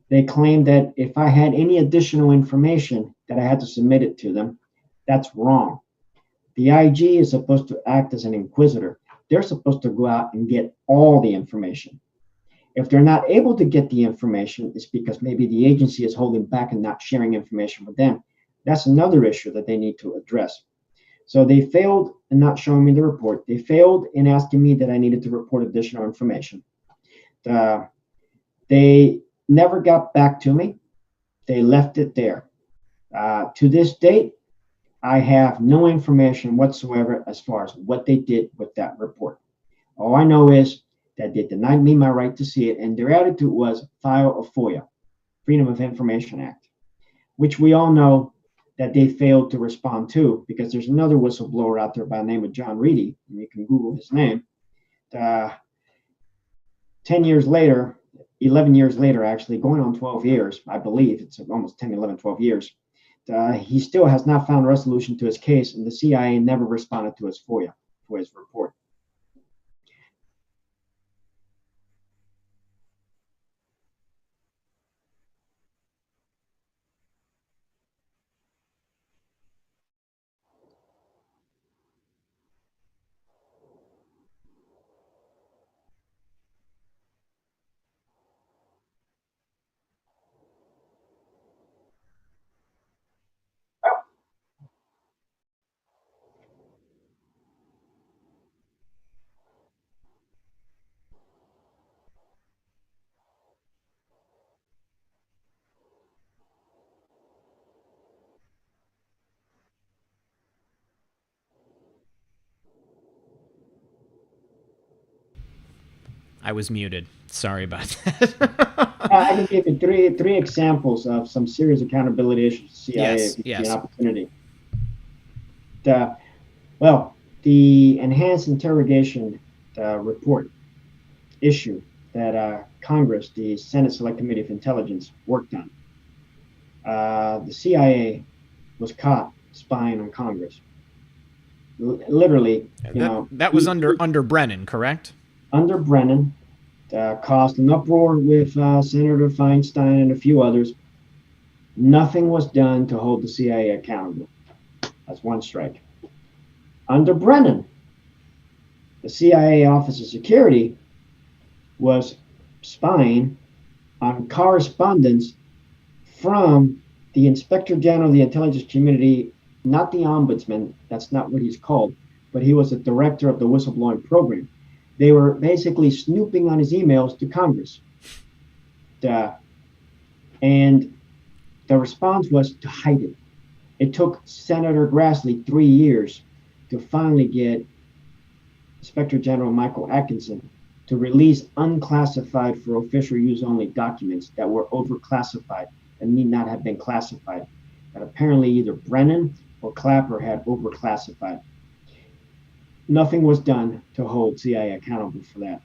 They claimed that if I had any additional information that I had to submit it to them. That's wrong. The IG is supposed to act as an inquisitor. They're supposed to go out and get all the information. If they're not able to get the information, it's because maybe the agency is holding back and not sharing information with them. That's another issue that they need to address. So they failed in not showing me the report. They failed in asking me that I needed to report additional information. They never got back to me. They left it there. To this date, I have no information whatsoever as far as what they did with that report. All I know is that they denied me my right to see it, and their attitude was file a FOIA, Freedom of Information Act, which we all know that they failed to respond to, because there's another whistleblower out there by the name of John Reedy, and you can Google his name. 10 years later, 11 years later, actually, going on 12 years, I believe, it's almost 10, 11, 12 years, he still has not found a resolution to his case, and the CIA never responded to his FOIA for his report. I was muted. Sorry about that. I can give you three examples of some serious accountability issues to CIA if you see an opportunity. The enhanced interrogation report issue that Congress, the Senate Select Committee of Intelligence, worked on. The CIA was caught spying on Congress. Literally, that was under Brennan, correct? Under Brennan, caused an uproar with Senator Feinstein and a few others. Nothing was done to hold the CIA accountable. That's one strike. Under Brennan, the CIA Office of Security was spying on correspondence from the Inspector General of the Intelligence Community, not the Ombudsman, that's not what he's called, but he was the director of the whistleblowing program. They were basically snooping on his emails to Congress. And the response was to hide it. It took Senator Grassley 3 years to finally get Inspector General Michael Atkinson to release unclassified for official use only documents that were overclassified and need not have been classified, that apparently either Brennan or Clapper had overclassified. Nothing was done to hold CIA accountable for that.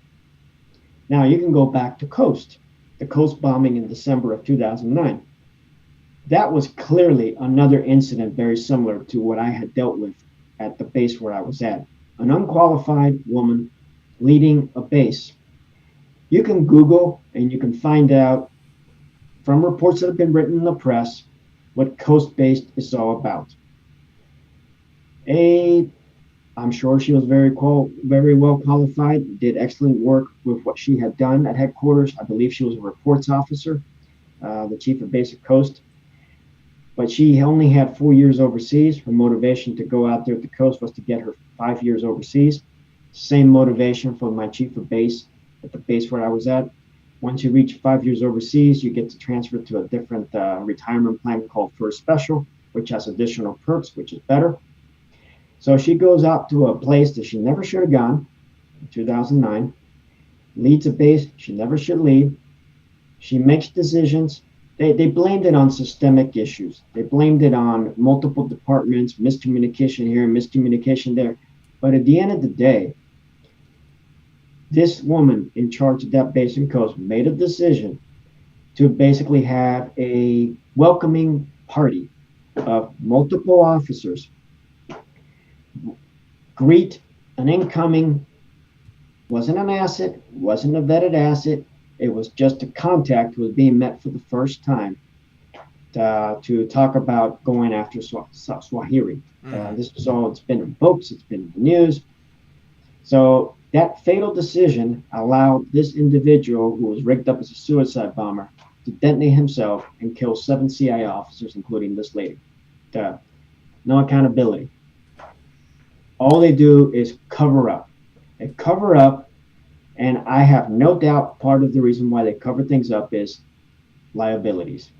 Now you can go back to the Coast bombing in December of 2009. That was clearly another incident very similar to what I had dealt with at the base where I was at. An unqualified woman leading a base. You can Google and you can find out from reports that have been written in the press what Coast-based is all about. I'm sure she was very well qualified, did excellent work with what she had done at headquarters. I believe she was a reports officer, the chief of basic Coast. But she only had 4 years overseas. Her motivation to go out there at the Coast was to get her 5 years overseas. Same motivation for my chief of base at the base where I was at. Once you reach 5 years overseas, you get to transfer to a different retirement plan called First Special, which has additional perks, which is better. So she goes out to a place that she never should have gone in 2009, leads a base she never should lead. She makes decisions. They blamed it on systemic issues. They blamed it on multiple departments, miscommunication here, miscommunication there. But at the end of the day, this woman in charge of that base and Coast made a decision to basically have a welcoming party of multiple officers greet an incoming, wasn't an asset, wasn't a vetted asset. It was just a contact who was being met for the first time to talk about going after Swahili. This was all, it's been in books, it's been in the news. So that fatal decision allowed this individual who was rigged up as a suicide bomber to detonate himself and kill 7 CIA officers, including this lady. No accountability. All they do is cover up. They cover up, and I have no doubt part of the reason why they cover things up is liabilities.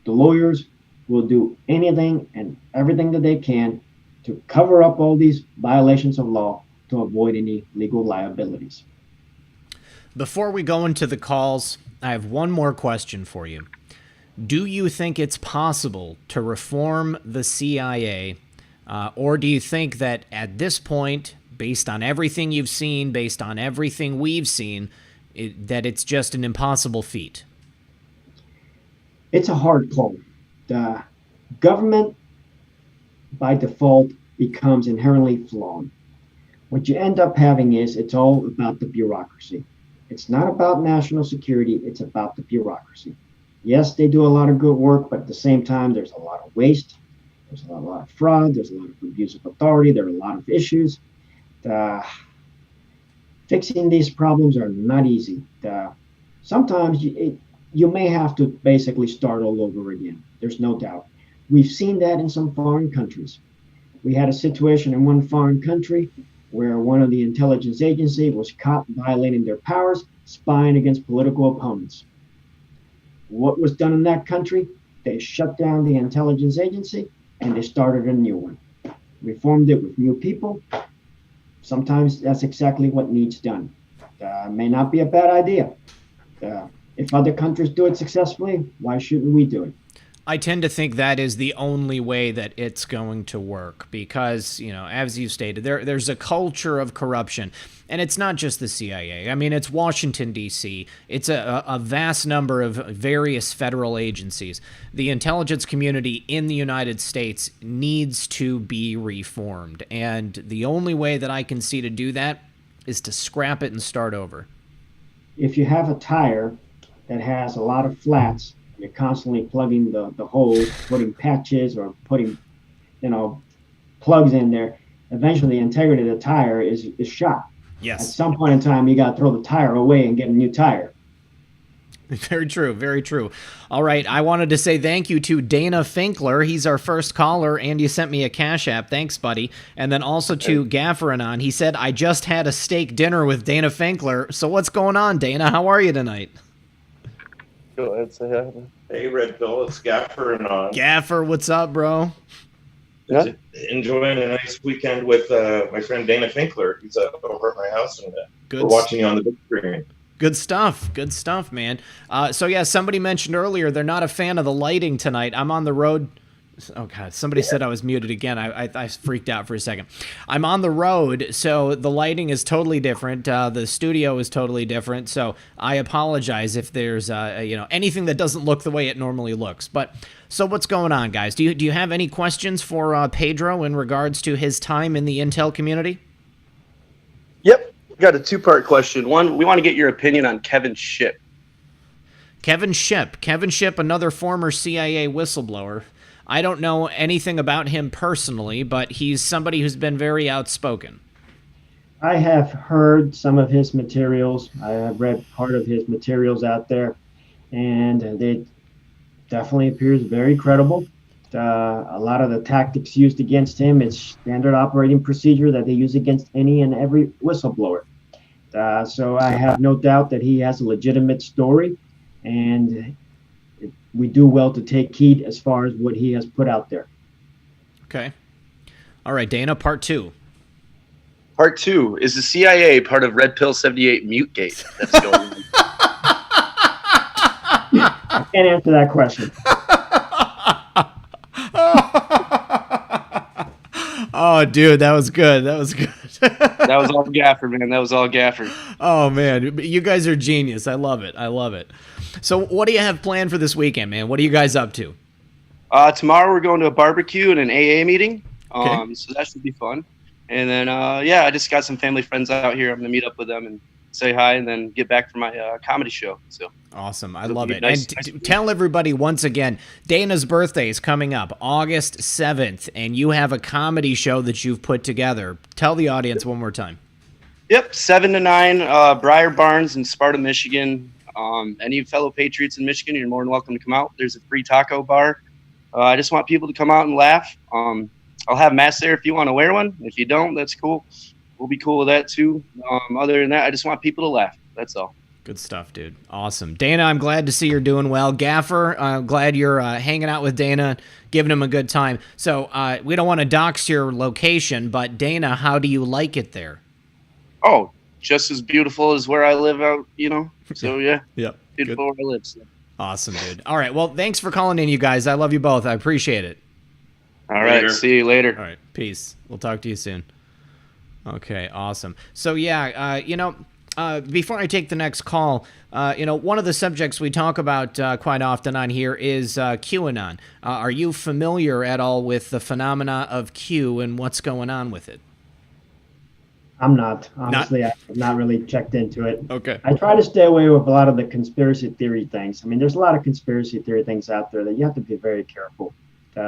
The lawyers will do anything and everything that they can to cover up all these violations of law to avoid any legal liabilities. Before we go into the calls, I have one more question for you. Do you think it's possible to reform the CIA, or do you think that at this point, based on everything you've seen, based on everything we've seen, that it's just an impossible feat? It's a hard call. The government, by default, becomes inherently flawed. What you end up having is it's all about the bureaucracy. It's not about national security, it's about the bureaucracy. Yes, they do a lot of good work, but at the same time, there's a lot of waste, there's a lot of fraud, there's a lot of abuse of authority, there are a lot of issues. Fixing these problems are not easy. Sometimes you may have to basically start all over again. There's no doubt. We've seen that in some foreign countries. We had a situation in one foreign country where one of the intelligence agency was caught violating their powers, spying against political opponents. What was done in that country? They shut down the intelligence agency and they started a new one. Reformed it with new people. Sometimes that's exactly what needs done. May not be a bad idea. If other countries do it successfully, why shouldn't we do it? I tend to think that is the only way that it's going to work because, you know, as you stated, there's a culture of corruption. And it's not just the CIA. I mean, it's Washington, D.C. It's a vast number of various federal agencies. The intelligence community in the United States needs to be reformed. And the only way that I can see to do that is to scrap it and start over. If you have a tire that has a lot of flats, you're constantly plugging the holes, putting patches or putting, plugs in there. Eventually, the integrity of the tire is shot. Yes. At some point in time, you got to throw the tire away and get a new tire. Very true. Very true. All right. I wanted to say thank you to Dana Finkler. He's our first caller, and you sent me a Cash App. Thanks, buddy. And then also to Gafferanon. He said, I just had a steak dinner with Dana Finkler. So what's going on, Dana? How are you tonight? Go ahead, say hi. Hey, Red Pill, it's Gaffer and on. Gaffer, what's up, bro? Yeah. Enjoying a nice weekend with my friend Dana Finkler. He's over at my house, and Good we're watching you on the big screen. Good stuff. Good stuff, man. So, yeah, somebody mentioned earlier they're not a fan of the lighting tonight. I'm on the road. Oh, God. Somebody said I was muted again. I freaked out for a second. I'm on the road, so the lighting is totally different. The studio is totally different. So I apologize if there's anything that doesn't look the way it normally looks. But so what's going on, guys? Do you have any questions for Pedro in regards to his time in the Intel community? Yep. Got a two-part question. One, we want to get your opinion on Kevin Shipp. Kevin Shipp, another former CIA whistleblower. I don't know anything about him personally, but he's somebody who's been very outspoken. I have heard some of his materials. I have read part of his materials out there, and it definitely appears very credible. A lot of the tactics used against him, it's standard operating procedure that they use against any and every whistleblower. So I have no doubt that he has a legitimate story, and we do well to take heed as far as what he has put out there. Okay. All right, Dana, part two. Part two, is the CIA part of Red Pill 78 Mutegate that's going on? I can't answer that question. Oh, dude, that was good. That was good. That was all Gaffer, man. That was all Gaffer. Oh, man. You guys are genius. I love it. I love it. So what do you have planned for this weekend, man? What are you guys up to? Tomorrow we're going to a barbecue and an AA meeting. Okay. So that should be fun. And then, I just got some family friends out here. I'm going to meet up with them and say hi and then get back for my comedy show. So awesome. I love it. Nice, and tell everybody once again, Dana's birthday is coming up August 7th, and you have a comedy show that you've put together. Tell the audience one more time. Yep, 7 to 9, Briar Barnes in Sparta, Michigan. Any fellow Patriots in Michigan, you're more than welcome to come out. There's a free taco bar. I just want people to come out and laugh. I'll have masks there if you want to wear one. If you don't, that's cool. We'll be cool with that too. Other than that, I just want people to laugh. That's all. Good stuff, dude. Awesome. Dana, I'm glad to see you're doing well. Gaffer, I'm glad you're hanging out with Dana, giving him a good time. So we don't want to dox your location, but Dana, how do you like it there? Oh, just as beautiful as where I live out, So, yeah. Yep. Beautiful where I live. So. Awesome, dude. All right. Well, thanks for calling in, you guys. I love you both. I appreciate it. All right. See you later. All right. Peace. We'll talk to you soon. Okay. Awesome. So, yeah, before I take the next call, one of the subjects we talk about quite often on here is QAnon. Are you familiar at all with the phenomena of Q and what's going on with it? I'm not. Honestly, I've not really checked into it. Okay. I try to stay away with a lot of the conspiracy theory things. I mean, there's a lot of conspiracy theory things out there that you have to be very careful.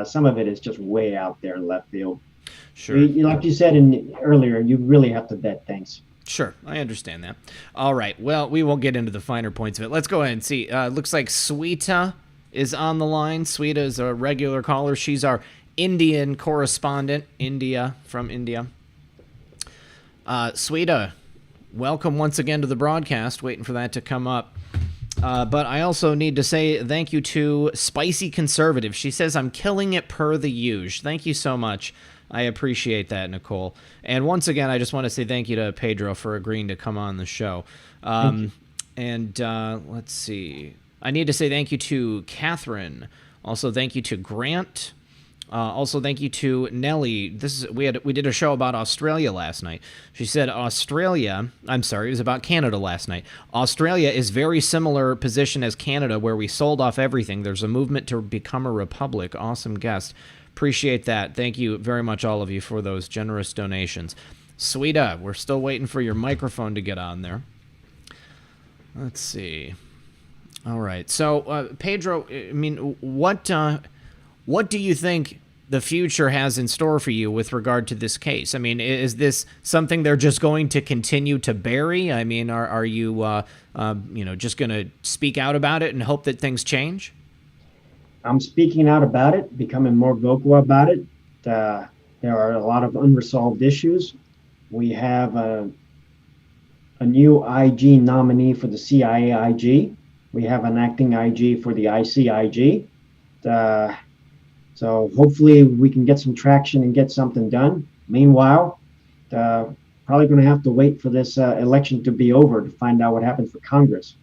Some of it is just way out there in left field. Sure. Like you said earlier, you really have to vet things. Sure, I understand that. All right, well, we won't get into the finer points of it. Let's go ahead and see. Looks like Sweeta is on the line. Sweeta is a regular caller. She's our Indian correspondent, from India. Sweeta, welcome once again to the broadcast. Waiting for that to come up. But I also need to say thank you to Spicy Conservative. She says, I'm killing it per the usual. Thank you so much. I appreciate that, Nicole. And once again, I just want to say thank you to Pedro for agreeing to come on the show. Let's see. I need to say thank you to Catherine. Also, thank you to Grant. Also, thank you to Nellie. We did a show about Australia last night. She said it was about Canada last night. Australia is very similar position as Canada, where we sold off everything. There's a movement to become a republic. Awesome guest. Appreciate that. Thank you very much, all of you, for those generous donations. Sweeta, we're still waiting for your microphone to get on there. Let's see. All right. So, Pedro, I mean, what do you think the future has in store for you with regard to this case? I mean, is this something they're just going to continue to bury? I mean, are you, just going to speak out about it and hope that things change? I'm speaking out about it, becoming more vocal about it. There are a lot of unresolved issues. We have a new IG nominee for the CIA IG. We have an acting IG for the ICIG. So hopefully we can get some traction and get something done. Meanwhile, probably going to have to wait for this election to be over to find out what happens for Congress.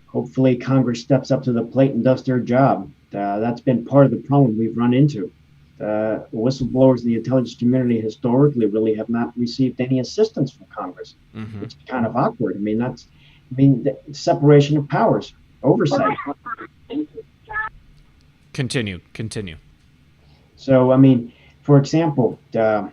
Hopefully Congress steps up to the plate and does their job. That's been part of the problem we've run into. Whistleblowers in the intelligence community historically really have not received any assistance from Congress. Mm-hmm. It's kind of awkward. I mean, the separation of powers, oversight. Continue. So, I mean, for example, the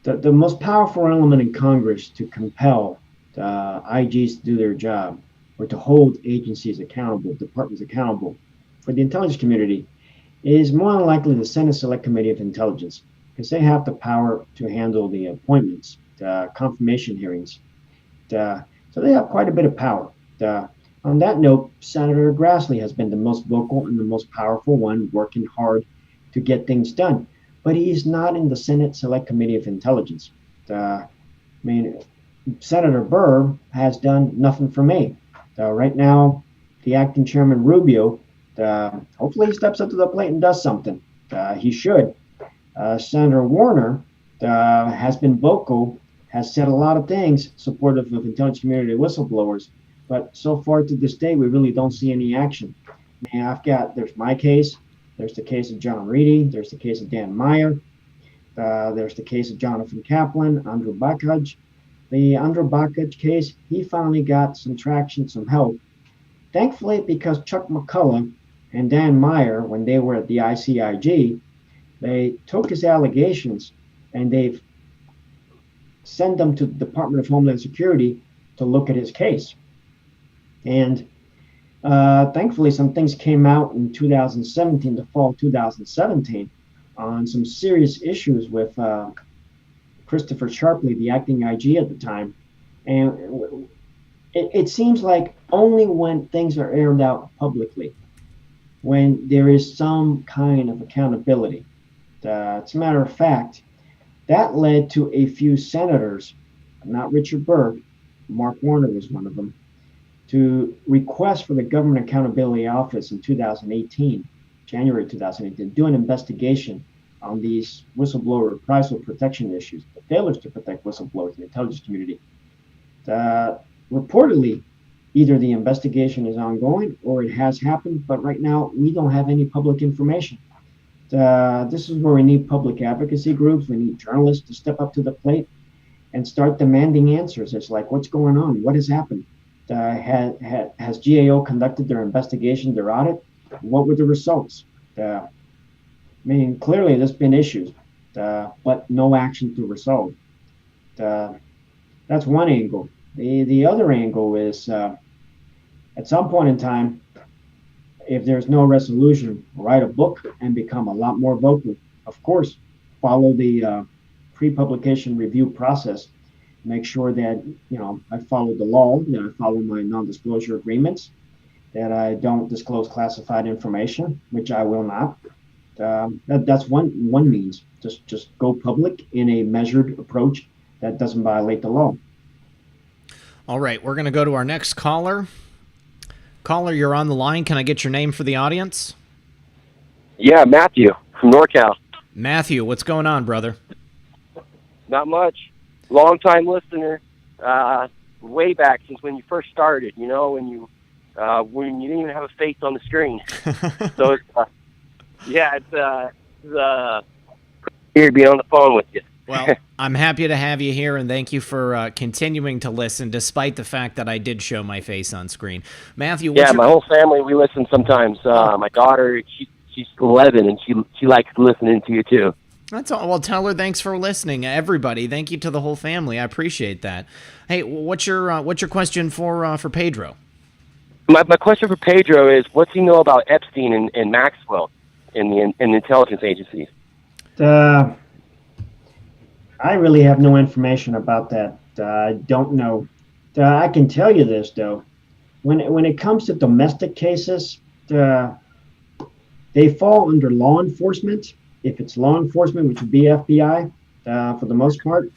most powerful element in Congress to compel IGs to do their job or to hold agencies accountable, departments accountable for the intelligence community is more than likely the Senate Select Committee of Intelligence, because they have the power to handle the appointments, the confirmation hearings. So they have quite a bit of power. On that note, Senator Grassley has been the most vocal and the most powerful one, working hard to get things done. But he's not in the Senate Select Committee of Intelligence. I mean, Senator Burr has done nothing for me. Right now, the acting chairman Rubio, hopefully he steps up to the plate and does something. He should. Senator Warner has been vocal, has said a lot of things supportive of intelligence community whistleblowers, but so far to this day, we really don't see any action. I mean, there's my case, there's the case of John Reedy, there's the case of Dan Meyer, there's the case of Jonathan Kaplan, Andrew Bakaj. The Andrew Bakaj case, he finally got some traction, some help. Thankfully, because Chuck McCullough and Dan Meyer, when they were at the ICIG, they took his allegations and they've sent them to the Department of Homeland Security to look at his case. And thankfully, some things came out in 2017, the fall 2017, on some serious issues with Christopher Sharpley, the acting IG at the time. And it seems like only when things are aired out publicly, when there is some kind of accountability. As a matter of fact, that led to a few senators, not Richard Burr, Mark Warner was one of them, to request for the Government Accountability Office in 2018, January 2018, do an investigation on these whistleblower reprisal protection issues, the failures to protect whistleblowers in the intelligence community. Reportedly, either the investigation is ongoing or it has happened, but right now we don't have any public information. This is where we need public advocacy groups, we need journalists to step up to the plate and start demanding answers. It's like, what's going on? What has happened? Has GAO conducted their investigation, their audit? What were the results? I mean, clearly there's been issues, but no action to resolve. That's one angle. The other angle is at some point in time, if there's no resolution, write a book and become a lot more vocal. Of course, follow the pre-publication review process. Make sure that, I follow the law, that I follow my non-disclosure agreements, that I don't disclose classified information, which I will not. That's one means. Just go public in a measured approach that doesn't violate the law. All right, we're going to go to our next caller. Caller, you're on the line. Can I get your name for the audience? Yeah, Matthew from NorCal. Matthew, what's going on, brother? Not much. Long-time listener, way back since when you first started, when you didn't even have a face on the screen. So, it's weird being on the phone with you. Well, I'm happy to have you here, and thank you for continuing to listen, despite the fact that I did show my face on screen. Matthew, my whole family, we listen sometimes. My daughter, she's 11, and she likes listening to you, too. That's all. Well, tell her thanks for listening, everybody. Thank you to the whole family. I appreciate that. Hey, what's your question for Pedro? My question for Pedro is, what's he know about Epstein and Maxwell in the intelligence agencies? I really have no information about that. I don't know. I can tell you this, though. When it comes to domestic cases, they fall under law enforcement. If it's law enforcement, which would be FBI for the most part.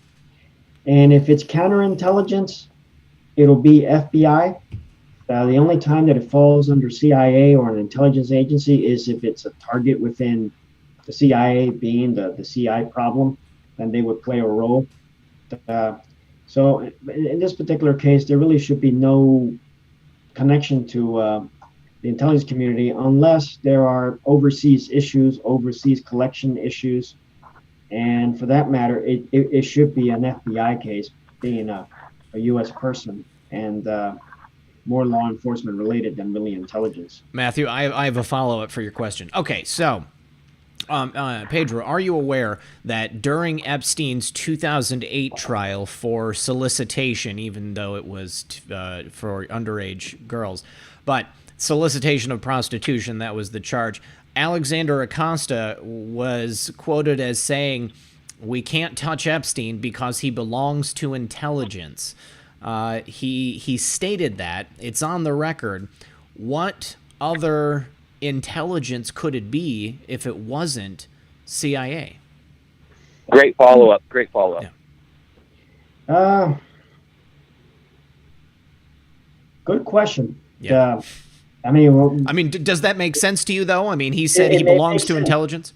And if it's counterintelligence, it'll be FBI. The only time that it falls under CIA or an intelligence agency is if it's a target within the CIA, being the CI problem, then they would play a role. So in this particular case, there really should be no connection to the intelligence community unless there are overseas issues, overseas collection issues. And for that matter, it should be an FBI case, being a U.S. person, and more law enforcement related than really intelligence. Matthew, I have a follow-up for your question. Okay, so, Pedro, are you aware that during Epstein's 2008 trial for solicitation, even though it was for underage girls, but solicitation of prostitution, that was the charge, Alexander Acosta was quoted as saying, "We can't touch Epstein because he belongs to intelligence." He stated that. It's on the record. What other intelligence could it be if it wasn't CIA? Great follow-up. Great follow-up. Yeah. Good question. Yeah. I mean, does that make sense to you, though? I mean, he said he belongs to intelligence.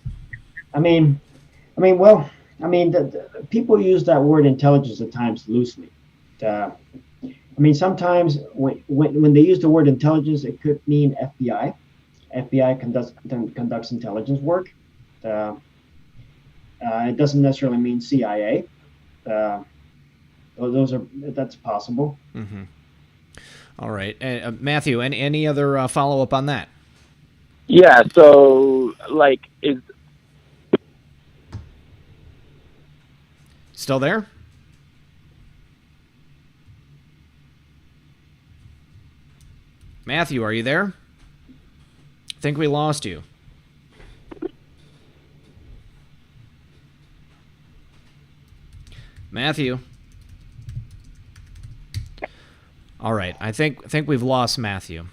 The people use that word intelligence at times loosely. Sometimes when they use the word intelligence, it could mean FBI. FBI conducts intelligence work. It doesn't necessarily mean CIA. That's possible. Mm-hmm. All right, Matthew. Any other follow-up on that? Yeah. So, is still there? Matthew, are you there? I think we lost you. Matthew. All right, I think we've lost Matthew.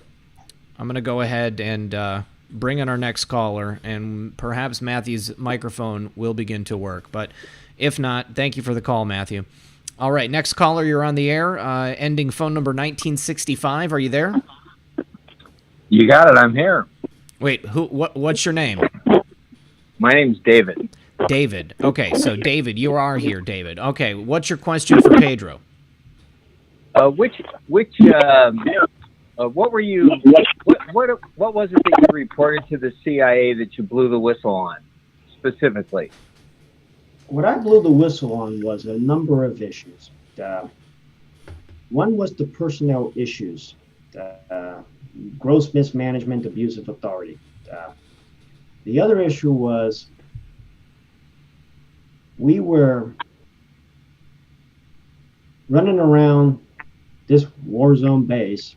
I'm going to go ahead and bring in our next caller, and perhaps Matthew's microphone will begin to work. But if not, thank you for the call, Matthew. All right, next caller, you're on the air, ending phone number 1965. Are you there? You got it. I'm here. Wait, what's your name? My name's David. David. Okay, so David, you are here, David. Okay, what's your question for Pedro? What were you? What was it that you reported to the CIA that you blew the whistle on, specifically? What I blew the whistle on was a number of issues. One was the personnel issues, gross mismanagement, abuse of authority. The other issue was we were running around this war zone base,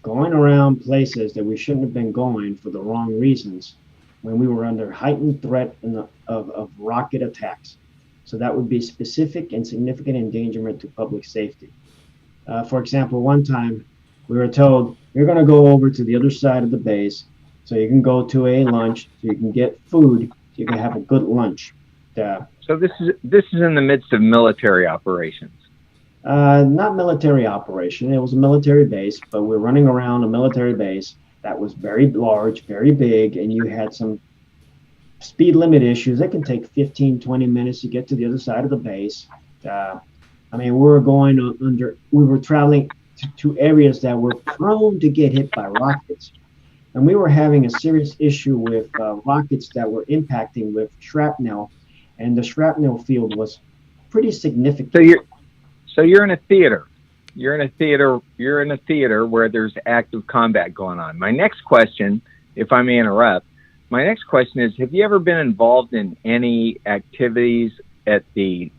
going around places that we shouldn't have been going for the wrong reasons when we were under heightened threat of rocket attacks. So that would be specific and significant endangerment to public safety. For example, one time we were told, you're going to go over to the other side of the base so you can go to a lunch, so you can get food, so you can have a good lunch. So this is in the midst of military operations. Not military operation. It was a military base, but we're running around a military base that was very large, very big, and you had some speed limit issues. It can take 15, 20 minutes to get to the other side of the base. We were traveling to areas that were prone to get hit by rockets. And we were having a serious issue with rockets that were impacting with shrapnel, and the shrapnel field was pretty significant. So you're in a theater. You're in a theater where there's active combat going on. My next question, if I may interrupt, is, have you ever been involved in any activities at the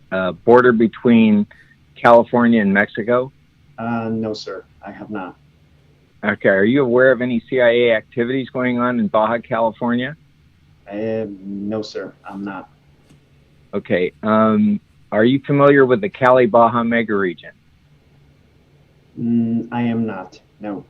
border between California and Mexico? No, sir, I have not. Okay. Are you aware of any CIA activities going on in Baja California? No, sir, I'm not. Okay. Are you familiar with the Cali-Baja mega region? I am not, no.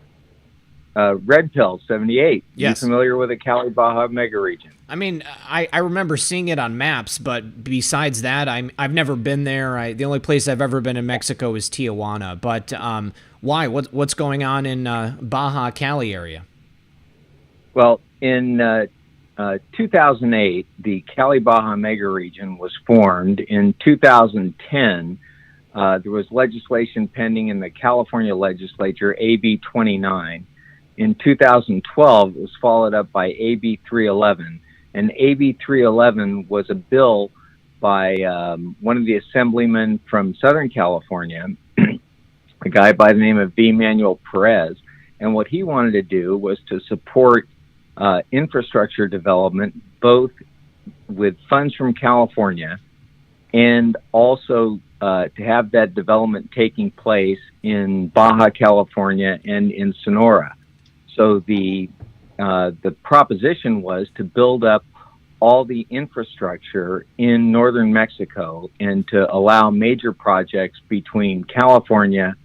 Red Pill 78. Yes. You familiar with the Cali Baja mega region? I mean, I remember seeing it on maps, but besides that, I've never been there. The only place I've ever been in Mexico is Tijuana. But why? What's going on in Baja Cali area? Well, in 2008, the Cali Baja mega region was formed. In 2010, there was legislation pending in the California legislature, AB 29. In 2012, it was followed up by AB 311. And AB 311 was a bill by one of the assemblymen from Southern California, a guy by the name of V. Manuel Perez. And what he wanted to do was to support infrastructure development, both with funds from California and also to have that development taking place in Baja California and in Sonora. So the proposition was to build up all the infrastructure in northern Mexico and to allow major projects between California,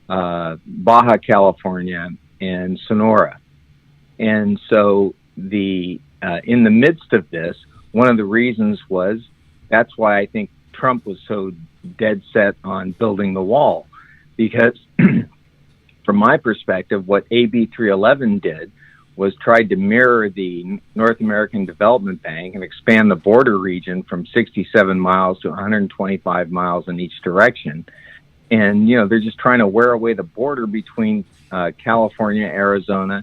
Baja California, and Sonora. And so in the midst of this, one of the reasons was, that's why I think Trump was so dead set on building the wall, because from my perspective, what AB 311 did was tried to mirror the North American Development Bank and expand the border region from 67 miles to 125 miles in each direction. And, they're just trying to wear away the border between California, Arizona,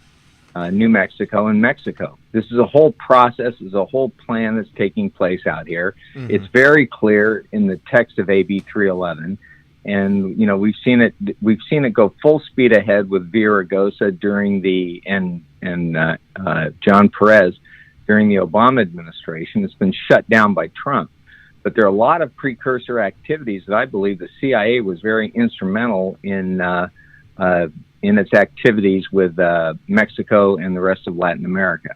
New Mexico, and Mexico. This is a whole process, this is a whole plan that's taking place out here. Mm-hmm. It's very clear in the text of AB 311. And we've seen it go full speed ahead with Villaraigosa and John Perez during the Obama administration. It's been shut down by Trump, but there are a lot of precursor activities that I believe the CIA was very instrumental in its activities with Mexico and the rest of Latin America.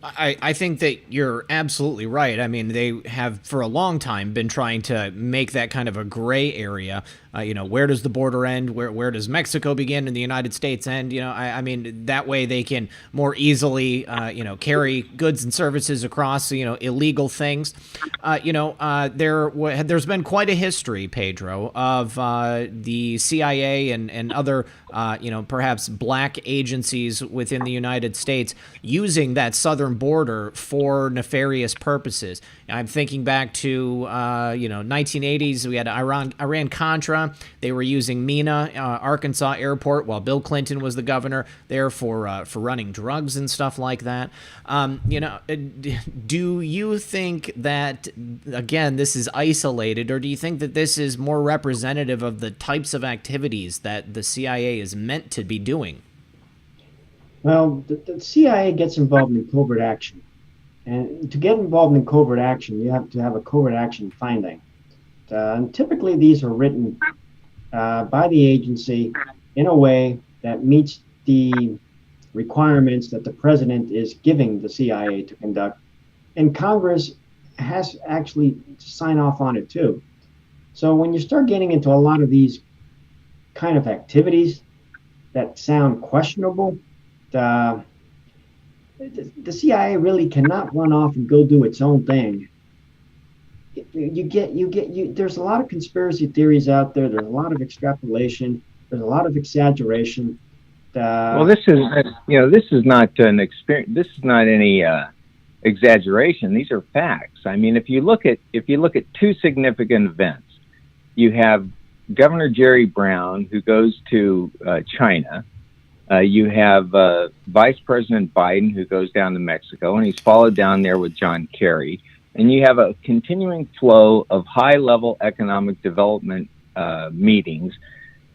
I think that you're absolutely right. I mean, they have for a long time been trying to make that kind of a gray area. Where does the border end? Where does Mexico begin and the United States end? I mean, that way they can more easily, carry goods and services across, illegal things. There's been quite a history, Pedro, of the CIA and other, perhaps black agencies within the United States using that southern border for nefarious purposes. I'm thinking back to, 1980s. We had Iran-Contra. They were using Mena, Arkansas airport, while Bill Clinton was the governor there for running drugs and stuff like that. Do you think that, again, this is isolated, or do you think that this is more representative of the types of activities that the CIA is meant to be doing? Well, the CIA gets involved in covert action. And to get involved in covert action, you have to have a covert action finding. And typically, these are written by the agency in a way that meets the requirements that the president is giving the CIA to conduct. And Congress has actually to sign off on it, too. So when you start getting into a lot of these kind of activities that sound questionable, the CIA really cannot run off and go do its own thing. There's a lot of conspiracy theories out there. There's a lot of extrapolation. There's a lot of exaggeration. Well, this is not an experience. This is not any exaggeration. These are facts. I mean, if you look at two significant events, you have Governor Jerry Brown, who goes to China. You have Vice President Biden, who goes down to Mexico, and he's followed down there with John Kerry. And you have a continuing flow of high-level economic development meetings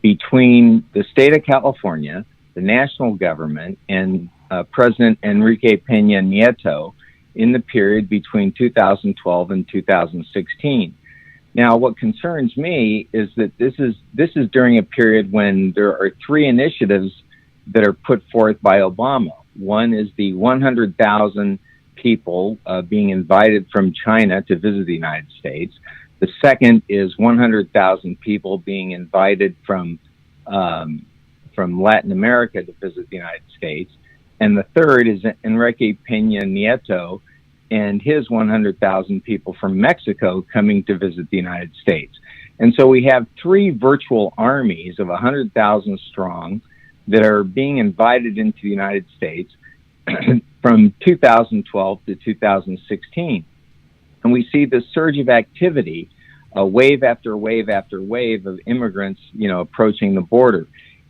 between the state of California, the national government, and President Enrique Peña Nieto in the period between 2012 and 2016. Now, what concerns me is that this is during a period when there are three initiatives that are put forth by Obama. One is the 100,000 people being invited from China to visit the United States. The second is 100,000 people being invited from from Latin America to visit the United States. And the third is Enrique Peña Nieto and his 100,000 people from Mexico coming to visit the United States. And so we have three virtual armies of 100,000 strong that are being invited into the United States from 2012 to 2016. And we see this surge of activity, wave after wave after wave of immigrants, approaching the border.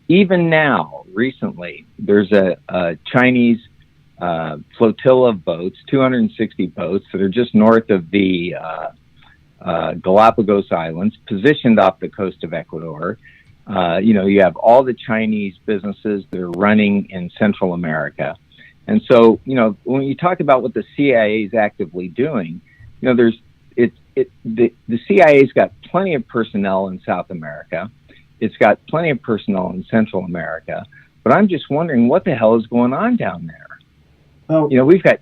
Even now, recently, there's a Chinese flotilla of boats, 260 boats that are just north of the Galapagos Islands, positioned off the coast of Ecuador. You have all the Chinese businesses that are running in Central America. And so, when you talk about what the CIA is actively doing, the CIA's got plenty of personnel in South America. It's got plenty of personnel in Central America. But I'm just wondering what the hell is going on down there. Oh. We've got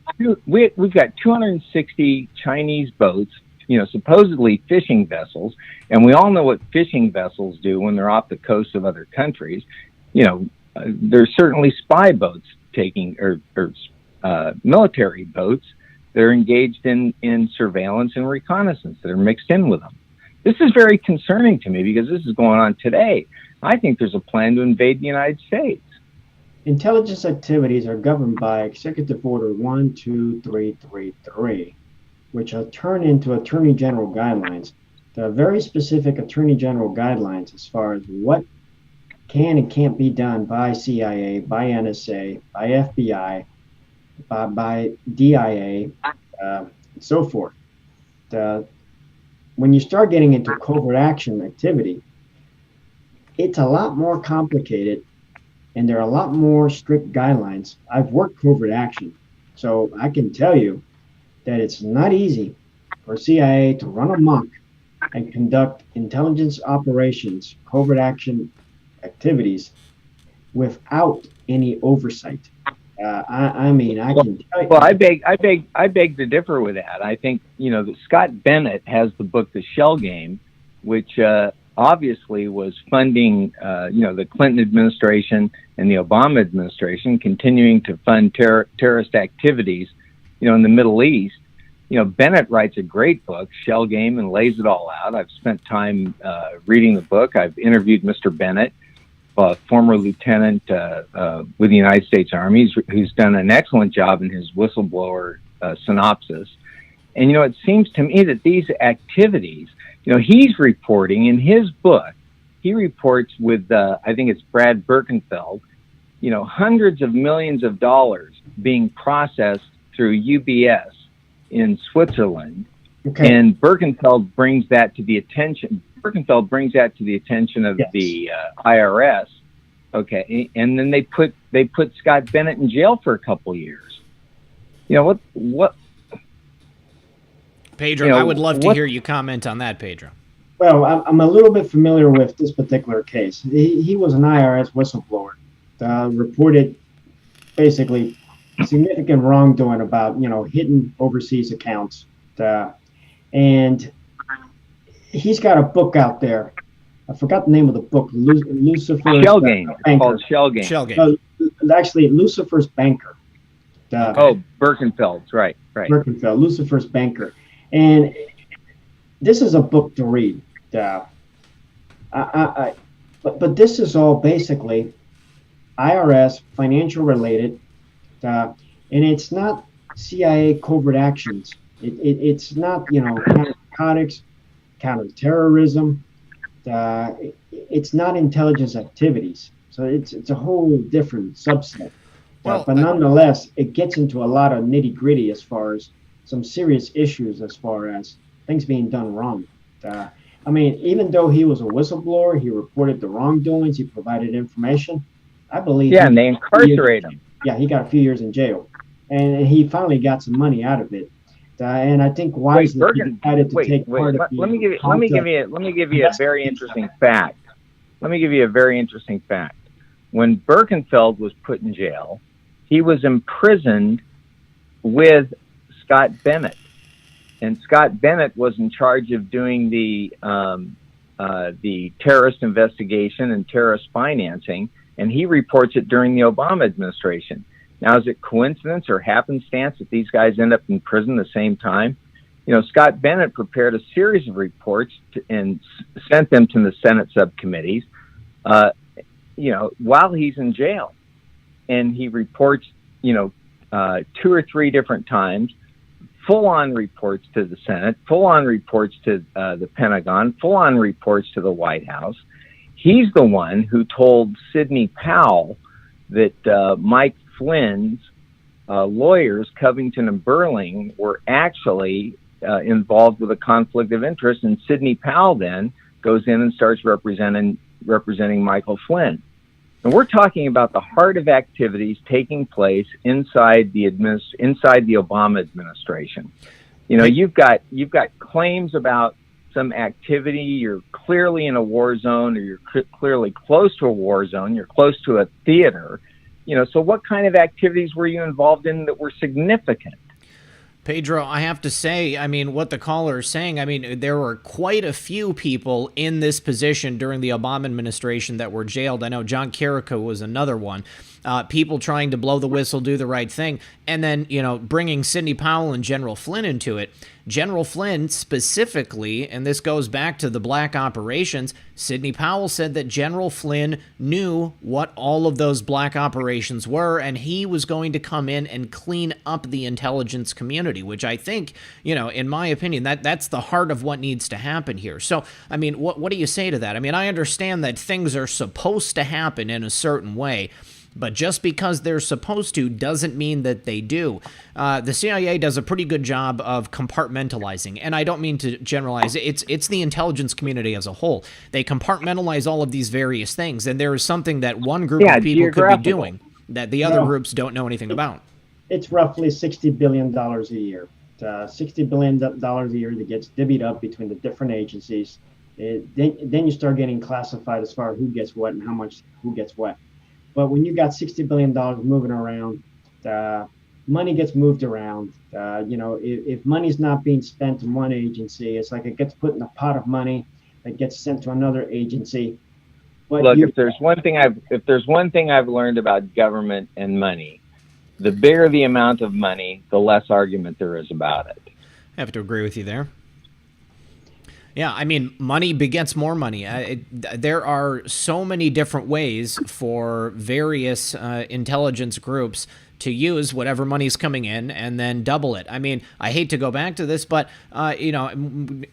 260 Chinese boats, supposedly fishing vessels, and we all know what fishing vessels do when they're off the coast of other countries. There's certainly spy boats taking or military boats that are engaged in surveillance and reconnaissance that are mixed in with them. This is very concerning to me because this is going on today. I think there's a plan to invade the United States. Intelligence activities are governed by Executive Order 12333, which are turned into Attorney General guidelines. There are very specific Attorney General guidelines as far as what can and can't be done by CIA, by NSA, by FBI, by DIA, and so forth. When you start getting into covert action activity, it's a lot more complicated, and there are a lot more strict guidelines. I've worked covert action, so I can tell you that it's not easy for CIA to run amok and conduct intelligence operations, covert action activities, without any oversight. I can tell you. Well, I beg to differ with that. I think that Scott Bennett has the book The Shell Game, which obviously was funding the Clinton administration and the Obama administration, continuing to fund terrorist activities in the Middle East. Bennett writes a great book, Shell Game, and lays it all out. I've spent time reading the book. I've interviewed Mr. Bennett, former lieutenant with the United States Army, who's done an excellent job in his whistleblower synopsis. And, it seems to me that these activities, he's reporting in his book, he reports with, I think it's Brad Birkenfeld, hundreds of millions of dollars being processed through UBS in Switzerland. Okay. And Birkenfeld brings that to the attention. Of Yes. the IRS. Okay. And then they put Scott Bennett in jail for a couple of years. What? Pedro, I would love to hear you comment on that, Pedro. Well, I'm a little bit familiar with this particular case. He was an IRS whistleblower, reported basically significant wrongdoing about, hidden overseas accounts. And he's got a book out there. I forgot the name of the book. Lucifer's Shell Game. Banker. It's called Shell Game. Shell Game. Actually, Lucifer's Banker. Birkenfeld's, right. Birkenfeld, Lucifer's Banker. And this is a book to read. But this is all basically IRS financial related, and it's not CIA covert actions. It's not narcotics, counterterrorism. It's not intelligence activities. So it's a whole different subset. But nonetheless, it gets into a lot of nitty gritty as far as some serious issues as far as things being done wrong. Even though he was a whistleblower, he reported the wrongdoings, he provided information. I believe. Yeah, and they incarcerate him. Yeah, he got a few years in jail, and he finally got some money out of it. And I think wisely he decided to take part of the. Let me give you a very interesting fact. Let me give you a very interesting fact. When Birkenfeld was put in jail, he was imprisoned with Scott Bennett, and Scott Bennett was in charge of doing the terrorist investigation and terrorist financing, and he reports it during the Obama administration. Now, is it coincidence or happenstance that these guys end up in prison the same time? You know, Scott Bennett prepared a series of reports and sent them to the Senate subcommittees, you know, while he's in jail. And he reports, you know, 2 or 3 different times, full-on reports to the Senate, full-on reports to the Pentagon, full-on reports to the White House. He's the one who told Sidney Powell that Mike Flynn's lawyers, Covington and Burling, were actually involved with a conflict of interest, and Sidney Powell then goes in and starts representing Michael Flynn. And we're talking about the heart of activities taking place inside the Obama administration. You know, you've got claims about some activity. You're clearly in a war zone, or you're clearly close to a war zone. You're close to a theater. You know, so what kind of activities were you involved in that were significant? Pedro, I have to say, I mean, what the caller is saying, I mean, there were quite a few people in this position during the Obama administration that were jailed. I know John Carrico was another one. People trying to blow the whistle, do the right thing, and then, you know, bringing Sidney Powell and General Flynn into it. General Flynn specifically, and this goes back to the black operations, Sidney Powell said that General Flynn knew what all of those black operations were, and he was going to come in and clean up the intelligence community, which I think, you know, in my opinion, that's the heart of what needs to happen here. So, I mean, what do you say to that? I mean, I understand that things are supposed to happen in a certain way, but just because they're supposed to doesn't mean that they do. The CIA does a pretty good job of compartmentalizing, and I don't mean to generalize. It's the intelligence community as a whole. They compartmentalize all of these various things, and there is something that one group of people could be doing that the other groups don't know anything about. It's roughly $60 billion a year. $60 billion a year that gets divvied up between the different agencies. Then you start getting classified as far as who gets what and how much who gets what. But when you got $60 billion moving around, money gets moved around. You know, if money's not being spent in one agency, it's like it gets put in a pot of money that gets sent to another agency. But look, if there's one thing I've learned about government and money, the bigger the amount of money, the less argument there is about it. I have to agree with you there. Yeah, I mean, money begets more money. There are so many different ways for various intelligence groups to use whatever money's coming in and then double it. I mean, I hate to go back to this, but, you know,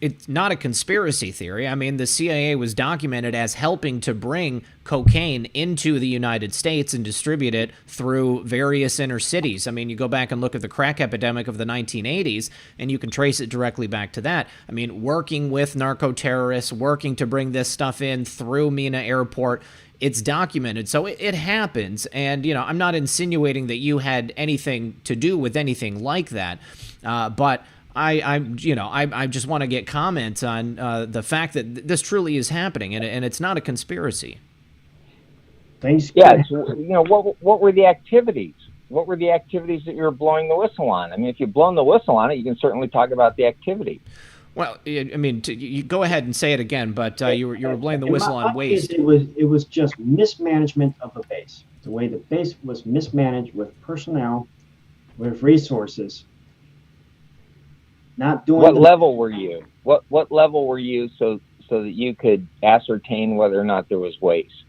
it's not a conspiracy theory. I mean, the CIA was documented as helping to bring cocaine into the United States and distribute it through various inner cities. I mean, you go back and look at the crack epidemic of the 1980s, and you can trace it directly back to that. I mean, working with narco-terrorists, working to bring this stuff in through Mina Airport, it's documented. So it happens. And, you know, I'm not insinuating that you had anything to do with anything like that. But I just want to get comments on the fact that this truly is happening, and it's not a conspiracy. Thanks. Yeah. You know, what were the activities? What were the activities that you were blowing the whistle on? I mean, if you've blown the whistle on it, you can certainly talk about the activity. Well, I mean, you go ahead and say it again, but you were blowing the whistle on waste. It was just mismanagement of the base. The way the base was mismanaged with personnel, with resources. Not doing. What level were you? What level were you so that you could ascertain whether or not there was waste?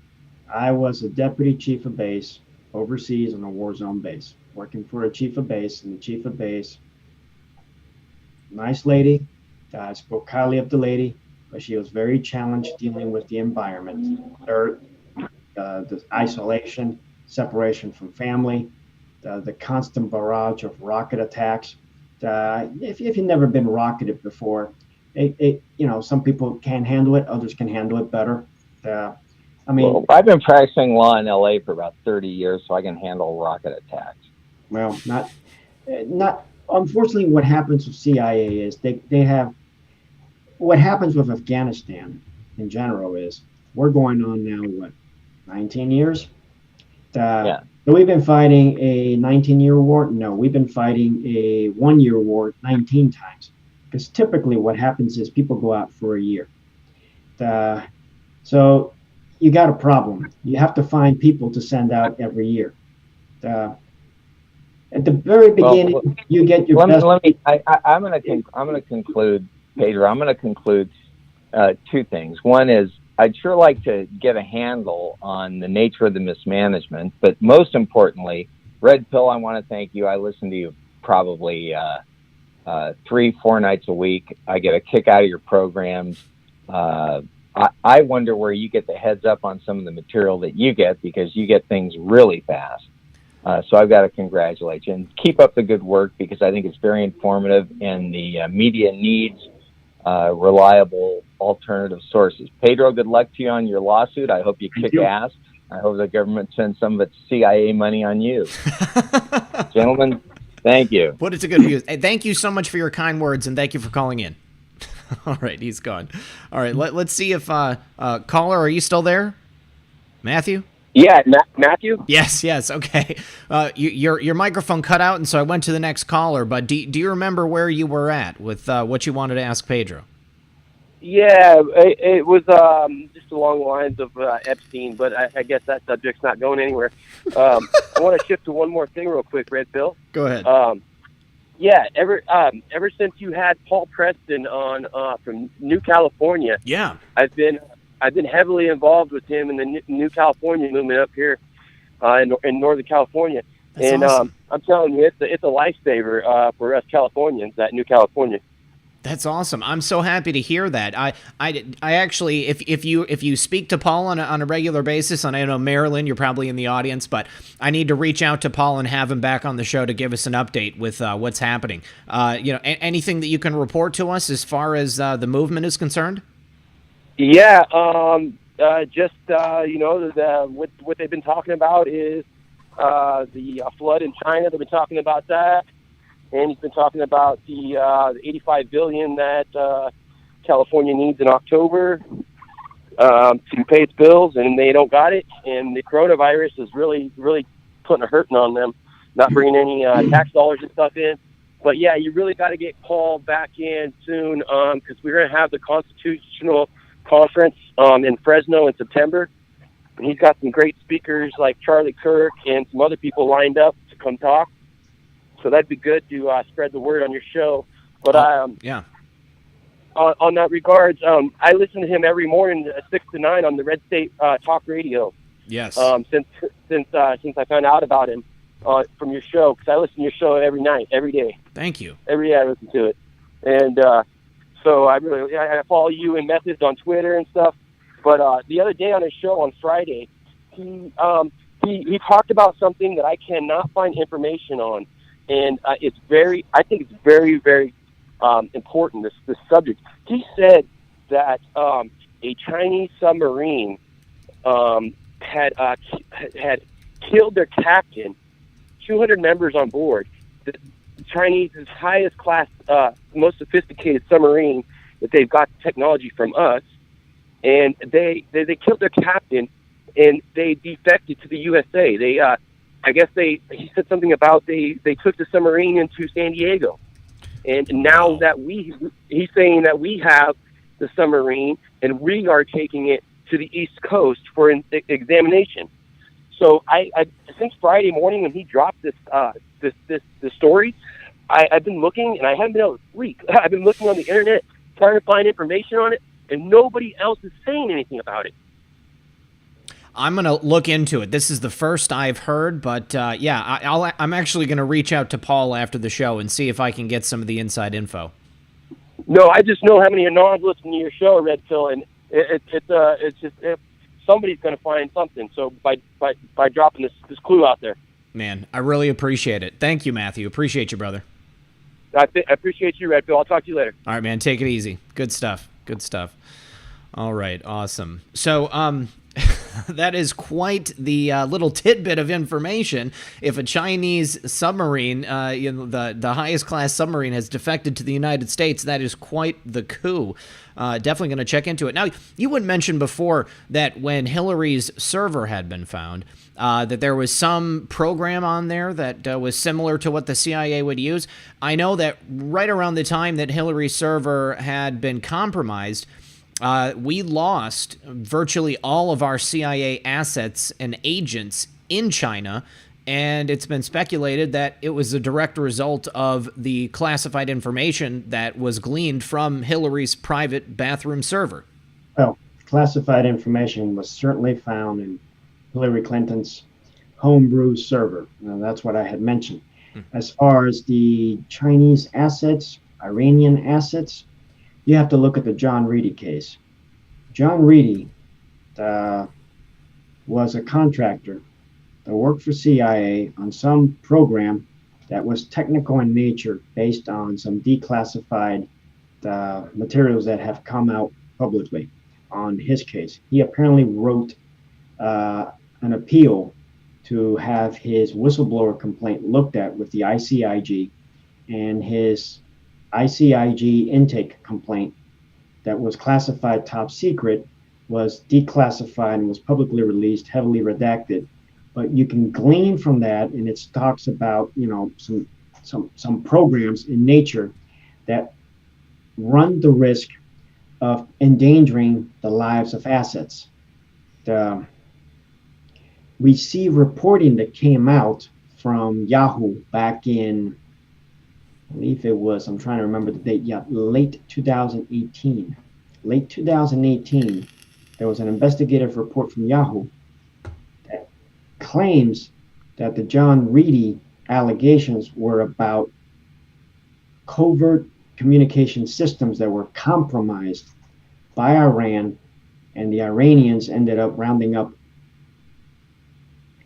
I was a deputy chief of base overseas on a war zone base, working for a chief of base, and the chief of base, nice lady. I spoke highly of the lady, but she was very challenged dealing with the environment, dirt, the isolation, separation from family, the constant barrage of rocket attacks. If you've never been rocketed before, you know, some people can't handle it, others can handle it better. I mean, well, I've been practicing law in LA for about 30 years, so I can handle rocket attacks. Well, not. Unfortunately, what happens with CIA is they have. What happens with Afghanistan in general is we're going on now, 19 years? Yeah. So we've been fighting a 19-year war? No, we've been fighting a 1-year war 19 times. Because typically what happens is people go out for a year. So you got a problem. You have to find people to send out every year. At the very beginning, you get your best. I'm going to conclude, Pedro. I'm going to conclude two things. One is I'd sure like to get a handle on the nature of the mismanagement, but most importantly, Red Pill, I want to thank you. I listen to you probably 3-4 nights a week. I get a kick out of your programs. I wonder where you get the heads up on some of the material that you get, because you get things really fast. So I've got to congratulate you and keep up the good work, because I think it's very informative, and the media needs reliable alternative sources. Pedro, good luck to you on your lawsuit. I hope you kick ass. I hope the government sends some of its CIA money on you. Gentlemen, thank you. Put it to good use. Hey, thank you so much for your kind words, and thank you for calling in. All right, he's gone. All right, let's see if caller, are you still there? Matthew? Yeah, Matthew? Yes, okay. Your microphone cut out, and so I went to the next caller, but do you remember where you were at with what you wanted to ask Pedro? Yeah, it was just along the lines of Epstein, but I guess that subject's not going anywhere. I want to shift to one more thing real quick, Red Pill. Go ahead. Yeah, ever since you had Paul Preston on from New California, yeah, I've been heavily involved with him in the New California movement up here in Northern California. That's and awesome. I'm telling you, it's a lifesaver for us Californians, that New California. That's awesome. I'm so happy to hear that. I actually, if you speak to Paul on a regular basis, and I know Marilyn, you're probably in the audience, but I need to reach out to Paul and have him back on the show to give us an update with what's happening. Anything that you can report to us as far as the movement is concerned? Yeah, what they've been talking about is the flood in China. They've been talking about that. And he's been talking about the $85 billion that California needs in October to pay its bills, and they don't got it. And the coronavirus is really, really putting a hurting on them, not bringing any tax dollars and stuff in. But yeah, you really got to get Paul back in soon, because we're going to have the Constitutional Conference in Fresno in September. And he's got some great speakers like Charlie Kirk and some other people lined up to come talk. So that'd be good to spread the word on your show. But yeah. On that regards, I listen to him every morning 6 to 9 on the Red State Talk Radio. Yes. Since I found out about him from your show, because I listen to your show every night, every day. Thank you. Every day I listen to it, and so I follow you and Methods on Twitter and stuff. But the other day on his show on Friday, he talked about something that I cannot find information on. And I think it's very, very important, this subject. He said that a Chinese submarine had killed their captain, 200 members on board. The Chinese's highest class, most sophisticated submarine that they've got technology from us. And they killed their captain, and they defected to the USA. He said something about they took the submarine into San Diego, and now that he's saying that we have the submarine and we are taking it to the East Coast for an examination. So I since Friday morning when he dropped this story, I've been looking, and I haven't been able to sleep. I've been looking on the internet trying to find information on it, and nobody else is saying anything about it. I'm going to look into it. This is the first I've heard, but I'm actually going to reach out to Paul after the show and see if I can get some of the inside info. No, I just know how many anons listen to your show, Red Pill, and it's just somebody's going to find something. So by dropping this clue out there, man, I really appreciate it. Thank you, Matthew. Appreciate you, brother. I appreciate you, Red Pill. I'll talk to you later. All right, man. Take it easy. Good stuff. Good stuff. All right. Awesome. So, that is quite the little tidbit of information. If a Chinese submarine, the highest class submarine, has defected to the United States, that is quite the coup. Definitely going to check into it. Now, you had mentioned before that when Hillary's server had been found, that there was some program on there that was similar to what the CIA would use. I know that right around the time that Hillary's server had been compromised, We lost virtually all of our CIA assets and agents in China, and it's been speculated that it was a direct result of the classified information that was gleaned from Hillary's private bathroom server. Well, classified information was certainly found in Hillary Clinton's homebrew server. Now, that's what I had mentioned. As far as the Chinese assets, Iranian assets, you have to look at the John Reedy case. John Reedy was a contractor that worked for CIA on some program that was technical in nature based on some declassified materials that have come out publicly on his case. He apparently wrote an appeal to have his whistleblower complaint looked at with the ICIG, and his ICIG intake complaint that was classified top secret was declassified and was publicly released, heavily redacted. But you can glean from that, and it talks about, you know, some programs in nature that run the risk of endangering the lives of assets. We see reporting that came out from Yahoo back in, I believe it was, I'm trying to remember the date, yeah, late 2018. Late 2018, there was an investigative report from Yahoo that claims that the John Reedy allegations were about covert communication systems that were compromised by Iran, and the Iranians ended up rounding up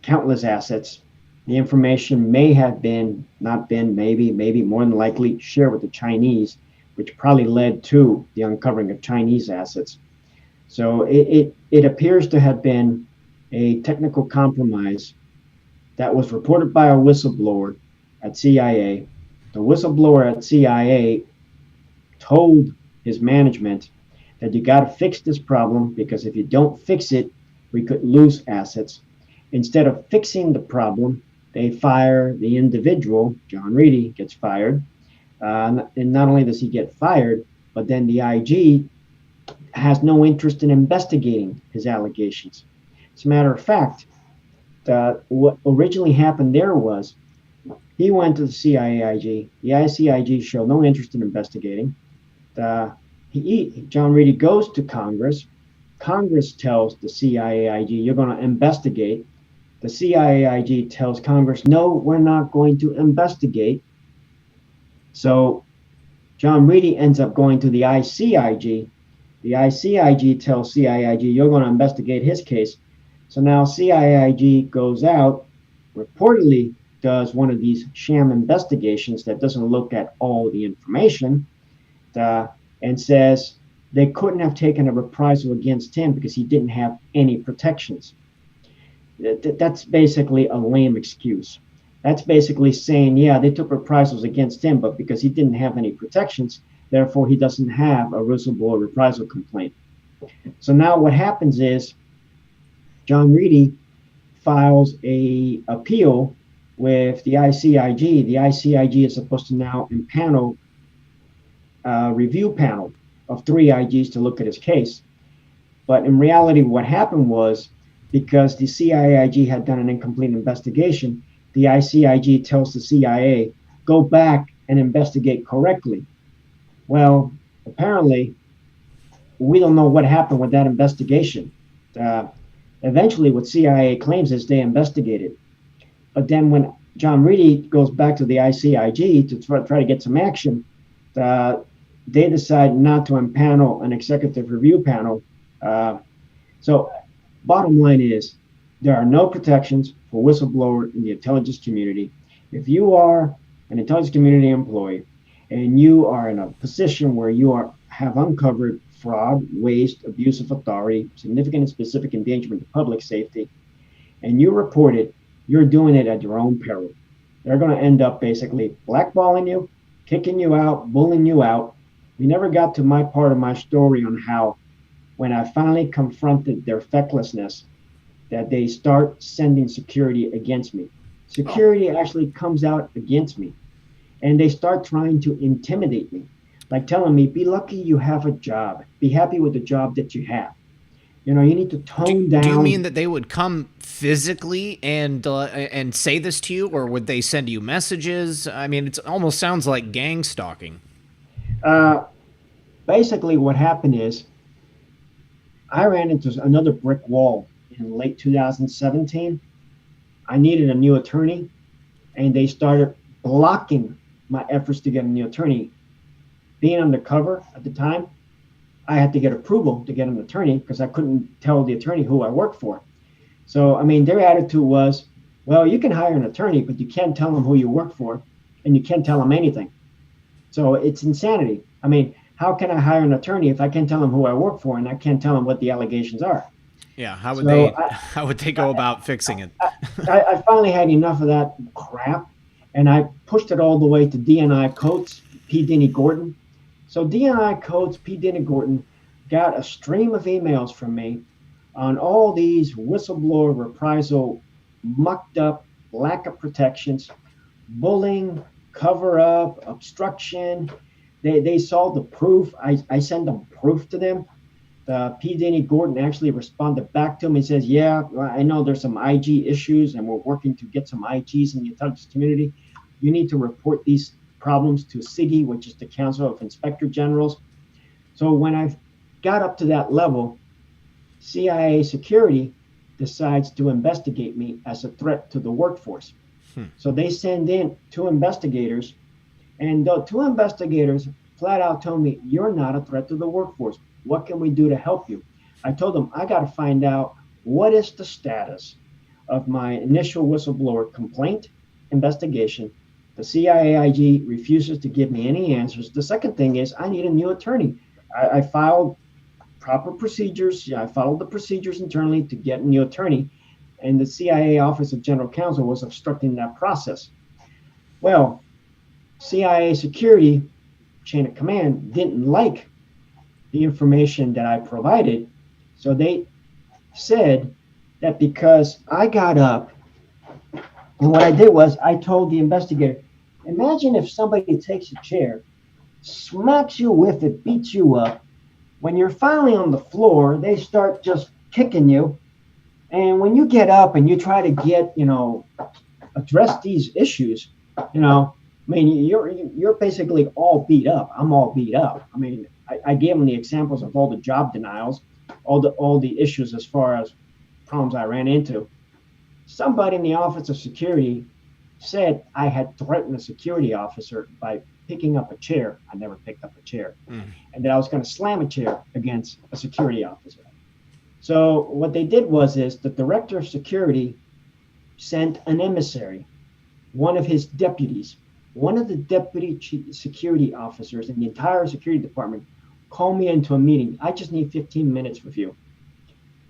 countless assets. The information may have been, not been, maybe more than likely shared with the Chinese, which probably led to the uncovering of Chinese assets. So it appears to have been a technical compromise that was reported by a whistleblower at CIA. The whistleblower at CIA told his management that you got to fix this problem, because if you don't fix it, we could lose assets. Instead of fixing the problem, they fire the individual. John Reedy gets fired. And not only does he get fired, but then the IG has no interest in investigating his allegations. As a matter of fact, what originally happened there was he went to the CIAIG. The ICIG showed no interest in investigating. John Reedy goes to Congress. Congress tells the CIAIG, you're going to investigate. The CIAIG tells Congress, no, we're not going to investigate. So John Reedy ends up going to the ICIG. The ICIG tells CIAIG, you're going to investigate his case. So now CIAIG goes out, reportedly does one of these sham investigations that doesn't look at all the information, and says they couldn't have taken a reprisal against him because he didn't have any protections. That's basically a lame excuse. That's basically saying, yeah, they took reprisals against him, but because he didn't have any protections, therefore he doesn't have a whistleblower reprisal complaint. So now what happens is John Reedy files a appeal with the ICIG. The ICIG is supposed to now impanel a review panel of 3 IGs to look at his case. But in reality, what happened was, because the CIAIG had done an incomplete investigation, the ICIG tells the CIA, go back and investigate correctly. Well, apparently, we don't know what happened with that investigation. Eventually, what CIA claims is they investigated. But then when John Reedy goes back to the ICIG to try to get some action, they decide not to impanel an executive review panel. So bottom line is, there are no protections for whistleblower in the intelligence community. If you are an intelligence community employee and you are in a position where you have uncovered fraud, waste, abuse of authority, significant and specific endangerment to public safety, and you report it, you're doing it at your own peril. They're going to end up basically blackballing you, kicking you out, bullying you out. We never got to my part of my story on how, when I finally confronted their fecklessness, that they start sending security against me. Security actually comes out against me, and they start trying to intimidate me. like telling me, be lucky you have a job. Be happy with the job that you have. You need to tone down. Do you mean that they would come physically and say this to you, or would they send you messages? I mean, it almost sounds like gang stalking. Basically, what happened is I ran into another brick wall in late 2017. I needed a new attorney, and they started blocking my efforts to get a new attorney. Being undercover at the time, I had to get approval to get an attorney because I couldn't tell the attorney who I worked for. So, I mean, their attitude was, well, you can hire an attorney, but you can't tell them who you work for, and you can't tell them anything. So it's insanity. I mean, how can I hire an attorney if I can't tell them who I work for and I can't tell them what the allegations are? Yeah, how would they go about fixing it? I finally had enough of that crap, and I pushed it all the way to DNI Coates, P. Denny Gordon. So DNI Coates, P. Denny Gordon got a stream of emails from me on all these whistleblower reprisal, mucked up, lack of protections, bullying, cover up, obstruction. They saw the proof. I sent them proof to them. P. Denny Gordon actually responded back to him and says, yeah, I know there's some IG issues and we're working to get some IGs in the intelligence community. You need to report these problems to ICIG, which is the Council of Inspector Generals. So when I got up to that level, CIA security decides to investigate me as a threat to the workforce. So they send in 2 investigators, and the 2 investigators flat out told me, you're not a threat to the workforce. What can we do to help you? I told them, I got to find out what is the status of my initial whistleblower complaint investigation. The CIA IG refuses to give me any answers. The second thing is I need a new attorney. I filed proper procedures. I followed the procedures internally to get a new attorney, and the CIA Office of General Counsel was obstructing that process. Well, CIA security chain of command didn't like the information that I provided, so they said that because I got up, and what I did was I told the investigator, imagine if somebody takes a chair, smacks you with it, beats you up. When you're finally on the floor, they start just kicking you. And when you get up and you try to get, address these issues, you're basically all beat up. I'm all beat up. I mean, I gave them the examples of all the job denials, all the issues as far as problems I ran into. Somebody in the Office of Security said I had threatened a security officer by picking up a chair. I never picked up a chair. And that I was going to slam a chair against a security officer. So what they did was the director of security sent an emissary, one of his deputies, one of the deputy chief security officers in the entire security department called me into a meeting. I just need 15 minutes with you.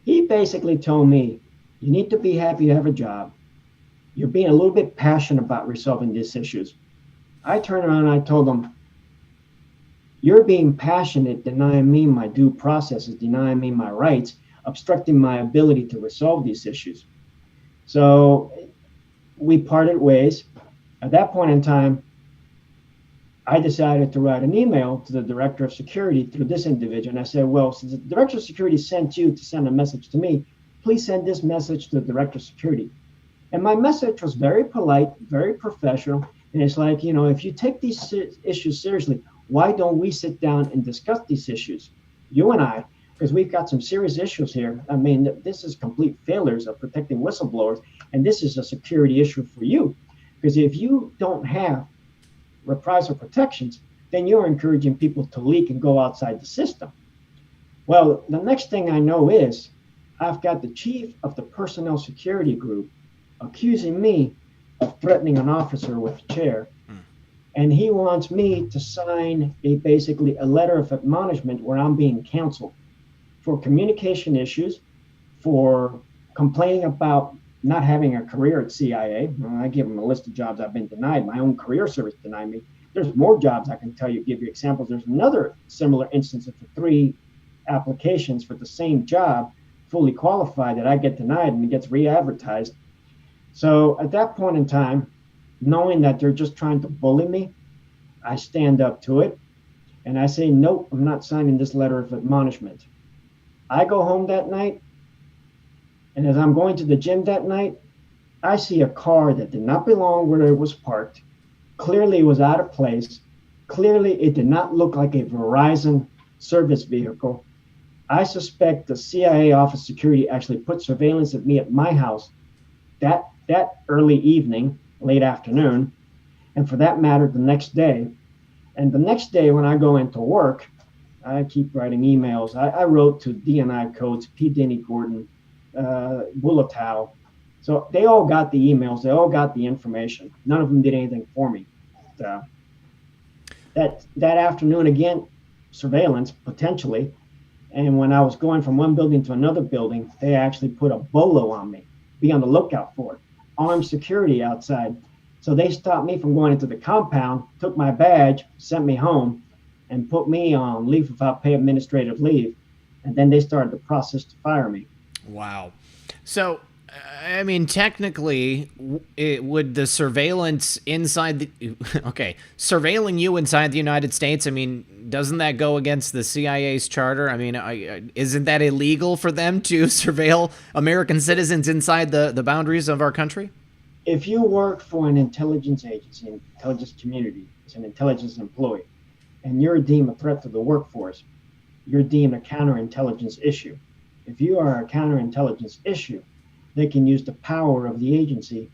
He basically told me, you need to be happy to have a job. You're being a little bit passionate about resolving these issues. I turned around and I told him, you're being passionate, denying me my due processes, denying me my rights, obstructing my ability to resolve these issues. So we parted ways. At that point in time, I decided to write an email to the director of security through this individual. And I said, well, since the director of security sent you to send a message to me, please send this message to the director of security. And my message was very polite, very professional. And it's like, if you take these issues seriously, why don't we sit down and discuss these issues? You and I, because we've got some serious issues here. I mean, this is complete failures of protecting whistleblowers. And this is a security issue for you. Because if you don't have reprisal protections, then you're encouraging people to leak and go outside the system. Well, the next thing I know is I've got the chief of the personnel security group accusing me of threatening an officer with a chair. And he wants me to sign basically a letter of admonishment where I'm being counseled for communication issues, for complaining about not having a career at CIA. I give him a list of jobs I've been denied. My own career service denied me. There's more jobs I can give you examples. There's another similar instance of 3 applications for the same job, fully qualified, that I get denied and it gets re-advertised. So at that point in time, knowing that they're just trying to bully me, I stand up to it. And I say, nope, I'm not signing this letter of admonishment. I go home that night, and as I'm going to the gym that night, I see a car that did not belong where it was parked. Clearly, it was out of place. Clearly, it did not look like a Verizon service vehicle. I suspect the CIA Office of Security actually put surveillance at me at my house that early evening, late afternoon, and for that matter, the next day. And the next day, when I go into work, I keep writing emails. I wrote to DNI Codes, P. Denny Gordon, Bullatow. So they all got the emails. They all got the information. None of them did anything for me. That afternoon, again, surveillance, potentially. And when I was going from one building to another building, they actually put a bolo on me. Be on the lookout for it. Armed security outside. So they stopped me from going into the compound, took my badge, sent me home, and put me on leave without pay administrative leave. And then they started the process to fire me. Wow. So, I mean, technically, would the surveillance inside the... Okay, surveilling you inside the United States, I mean, doesn't that go against the CIA's charter? I mean, isn't that illegal for them to surveil American citizens inside the boundaries of our country? If you work for an intelligence agency, an intelligence community, as an intelligence employee, and you're deemed a threat to the workforce, you're deemed a counterintelligence issue. If you are a counterintelligence issue, they can use the power of the agency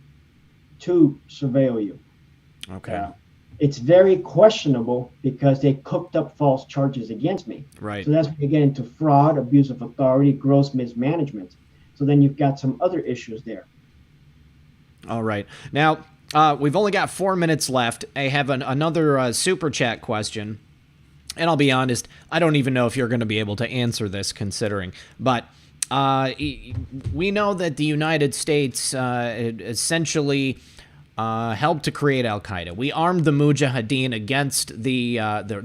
to surveil you. Okay. It's very questionable because they cooked up false charges against me. Right. So that's when you get into fraud, abuse of authority, gross mismanagement. So then you've got some other issues there. All right. Now, we've only got 4 minutes left. I have another super chat question. And I'll be honest, I don't even know if you're going to be able to answer this considering. But we know that the United States essentially helped to create Al-Qaeda. We armed the Mujahideen against the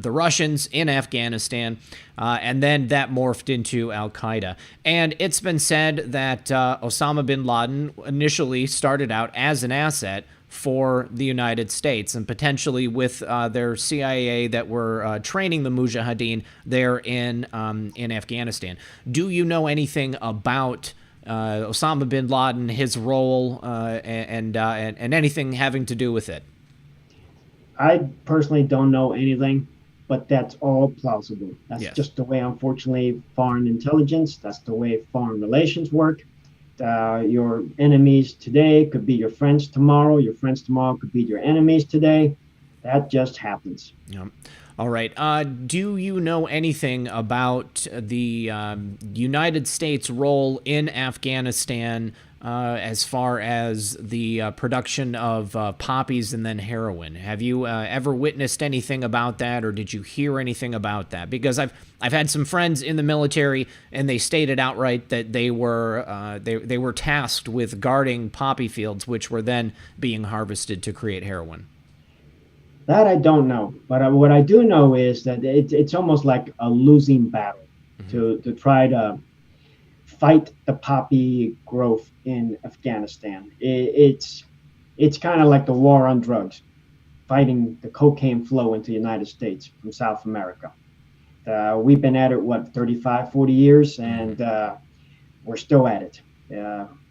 Russians in Afghanistan, and then that morphed into Al-Qaeda. And it's been said that Osama bin Laden initially started out as an asset for the United States, and potentially with their CIA that were training the Mujahideen there in Afghanistan. Do you know anything about Osama bin Laden, his role, and anything having to do with it? I personally don't know anything, but that's all plausible. That's just the way, unfortunately, foreign intelligence, that's the way foreign relations work. Your enemies today could be your friends tomorrow. Your friends tomorrow could be your enemies today. That just happens. Yeah. All right. Do you know anything about the United States' role in Afghanistan as far as the production of poppies and then heroin? Have you ever witnessed anything about that, or did you hear anything about that? Because I've had some friends in the military, and they stated outright that they were tasked with guarding poppy fields, which were then being harvested to create heroin. That I don't know, but what I do know is that it's almost like a losing battle to try to fight the poppy growth in Afghanistan. It's kind of like the war on drugs, fighting the cocaine flow into the United States from South America. We've been at it, 35, 40 years, and we're still at it.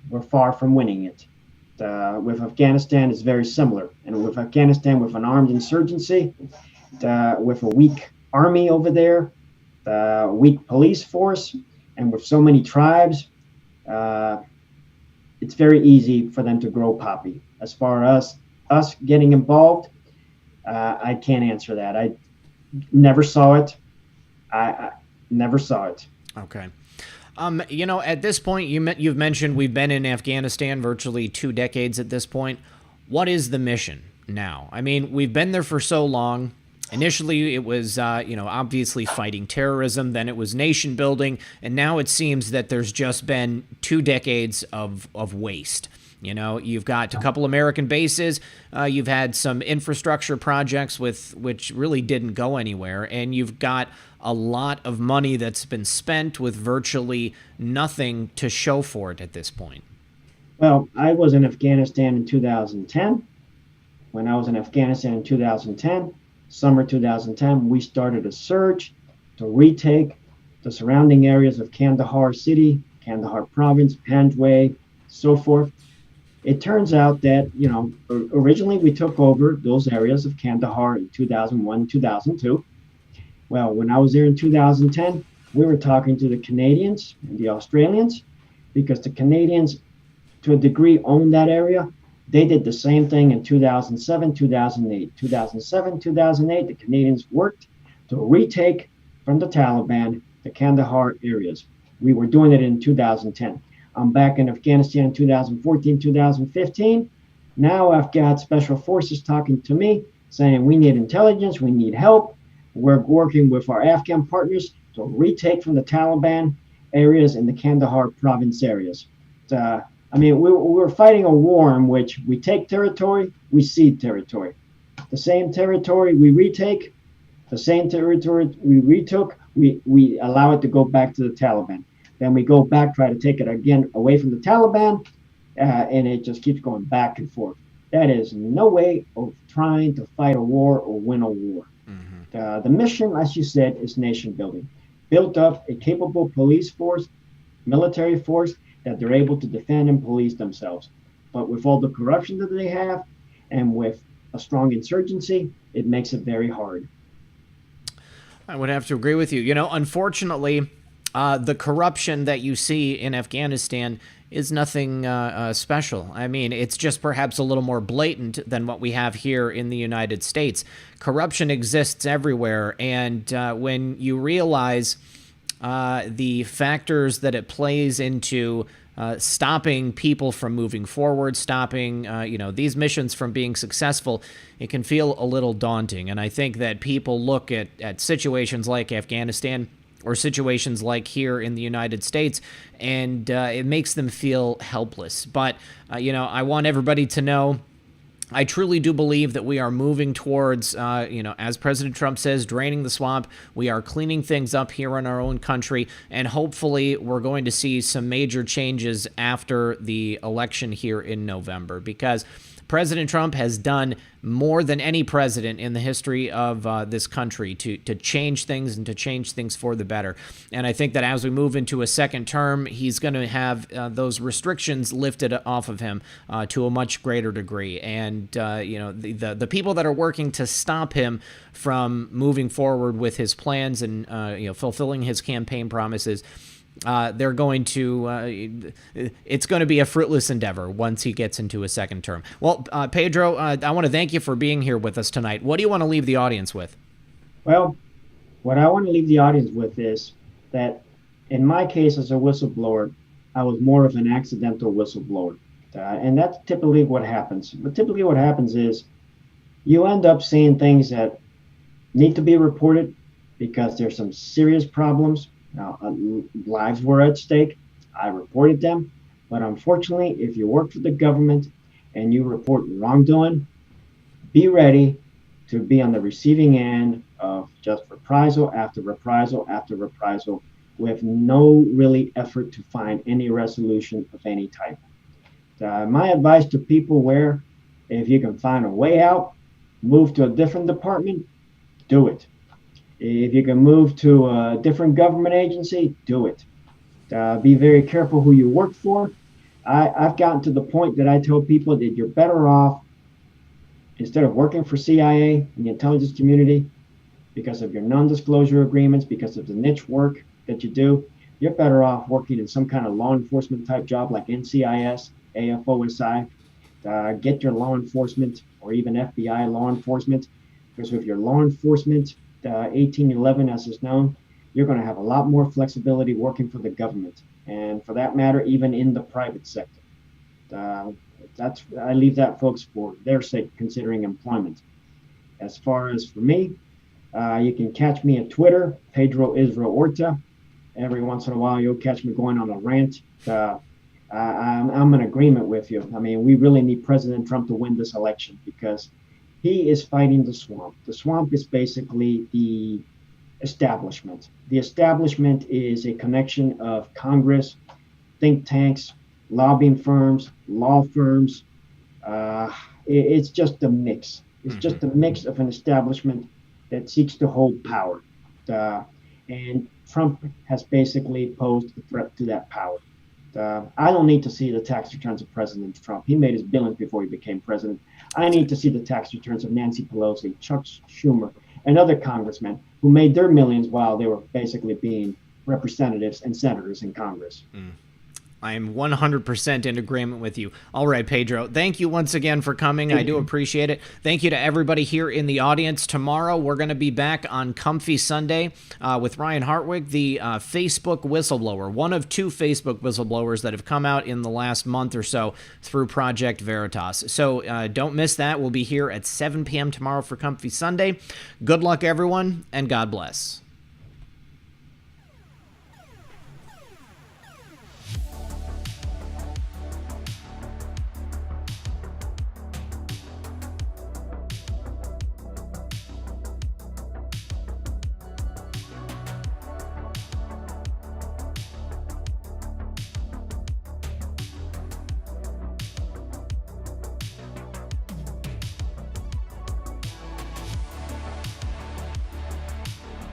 We're far from winning it. With Afghanistan, it's very similar. And with Afghanistan, with an armed insurgency, with a weak army over there, weak police force, and with so many tribes, it's very easy for them to grow poppy. As far as us getting involved, I can't answer that. I never saw it. I never saw it. Okay. At this point, you've mentioned we've been in Afghanistan virtually 2 decades at this point. What is the mission now? I mean, we've been there for so long. Initially, it was, obviously fighting terrorism. Then it was nation building. And now it seems that there's just been 2 decades of waste. You've got a couple American bases. You've had some infrastructure projects which really didn't go anywhere. And you've got a lot of money that's been spent with virtually nothing to show for it at this point. Well, I was in Afghanistan in 2010. When I was in Afghanistan in 2010, summer 2010, we started a search to retake the surrounding areas of Kandahar City, Kandahar Province, Pkwy, so forth. It turns out that, originally we took over those areas of Kandahar in 2001, 2002. Well, when I was there in 2010, we were talking to the Canadians and the Australians, because the Canadians, to a degree, own that area. They did the same thing in 2007, 2008. 2007, 2008, the Canadians worked to retake from the Taliban the Kandahar areas. We were doing it in 2010. I'm back in Afghanistan in 2014, 2015. Now I've got special forces talking to me, saying we need intelligence, we need help. We're working with our Afghan partners to retake from the Taliban areas in the Kandahar province areas. We're fighting a war in which we take territory, we cede territory. The same territory we retake, the same territory we retook, we allow it to go back to the Taliban. Then we go back, try to take it again away from the Taliban, and it just keeps going back and forth. That is no way of trying to fight a war or win a war. Mm-hmm. The mission, as you said, is nation building. Built up a capable police force, military force, that they're able to defend and police themselves. But with all the corruption that they have, and with a strong insurgency, it makes it very hard. I would have to agree with you. Unfortunately, the corruption that you see in Afghanistan is nothing special. I mean, it's just perhaps a little more blatant than what we have here in the United States. Corruption exists everywhere, and when you realize the factors that it plays into stopping people from moving forward, stopping these missions from being successful, it can feel a little daunting. And I think that people look at situations like Afghanistan or situations like here in the United States, and it makes them feel helpless. But, I want everybody to know, I truly do believe that we are moving towards, as President Trump says, draining the swamp. We are cleaning things up here in our own country, and hopefully we're going to see some major changes after the election here in November, because President Trump has done more than any president in the history of this country to change things and to change things for the better. And I think that as we move into a second term, he's going to have those restrictions lifted off of him to a much greater degree. And, the people that are working to stop him from moving forward with his plans and, fulfilling his campaign promises, they're going to, it's going to be a fruitless endeavor once he gets into a second term. Well, Pedro, I want to thank you for being here with us tonight. What do you want to leave the audience with? Well, what I want to leave the audience with is that in my case as a whistleblower, I was more of an accidental whistleblower. And that's typically what happens. But typically what happens is you end up seeing things that need to be reported because there's some serious problems. Now, lives were at stake. I reported them. But unfortunately, if you work for the government and you report wrongdoing, be ready to be on the receiving end of just reprisal after reprisal after reprisal with no really effort to find any resolution of any type. My advice to people where if you can find a way out, move to a different department, do it. If you can move to a different government agency, do it. Be very careful who you work for. I've gotten to the point that I tell people that you're better off, instead of working for CIA and the intelligence community, because of your non-disclosure agreements, because of the niche work that you do, you're better off working in some kind of law enforcement type job like NCIS, AFOSI. Get your law enforcement or even FBI law enforcement, because with your law enforcement, 1811 as is known, you're going to have a lot more flexibility working for the government, and for that matter, even in the private sector. I leave that, folks, for their sake, considering employment. As far as for me, you can catch me at Twitter, Pedro Israel Orta. Every once in a while, you'll catch me going on a rant. I'm in agreement with you. I mean, we really need President Trump to win this election because he is fighting the swamp. The swamp is basically the establishment. The establishment is a connection of Congress, think tanks, lobbying firms, law firms. It's just a mix. It's just a mix of an establishment that seeks to hold power. And Trump has basically posed a threat to that power. I don't need to see the tax returns of President Trump. He made his billions before he became president. I need to see the tax returns of Nancy Pelosi, Chuck Schumer, and other congressmen who made their millions while they were basically being representatives and senators in Congress. I am 100% in agreement with you. All right, Pedro, thank you once again for coming. I do appreciate it. Thank you to everybody here in the audience. Tomorrow, we're going to be back on Comfy Sunday with Ryan Hartwig, the Facebook whistleblower, one of 2 Facebook whistleblowers that have come out in the last month or so through Project Veritas. So don't miss that. We'll be here at 7 p.m. tomorrow for Comfy Sunday. Good luck, everyone, and God bless.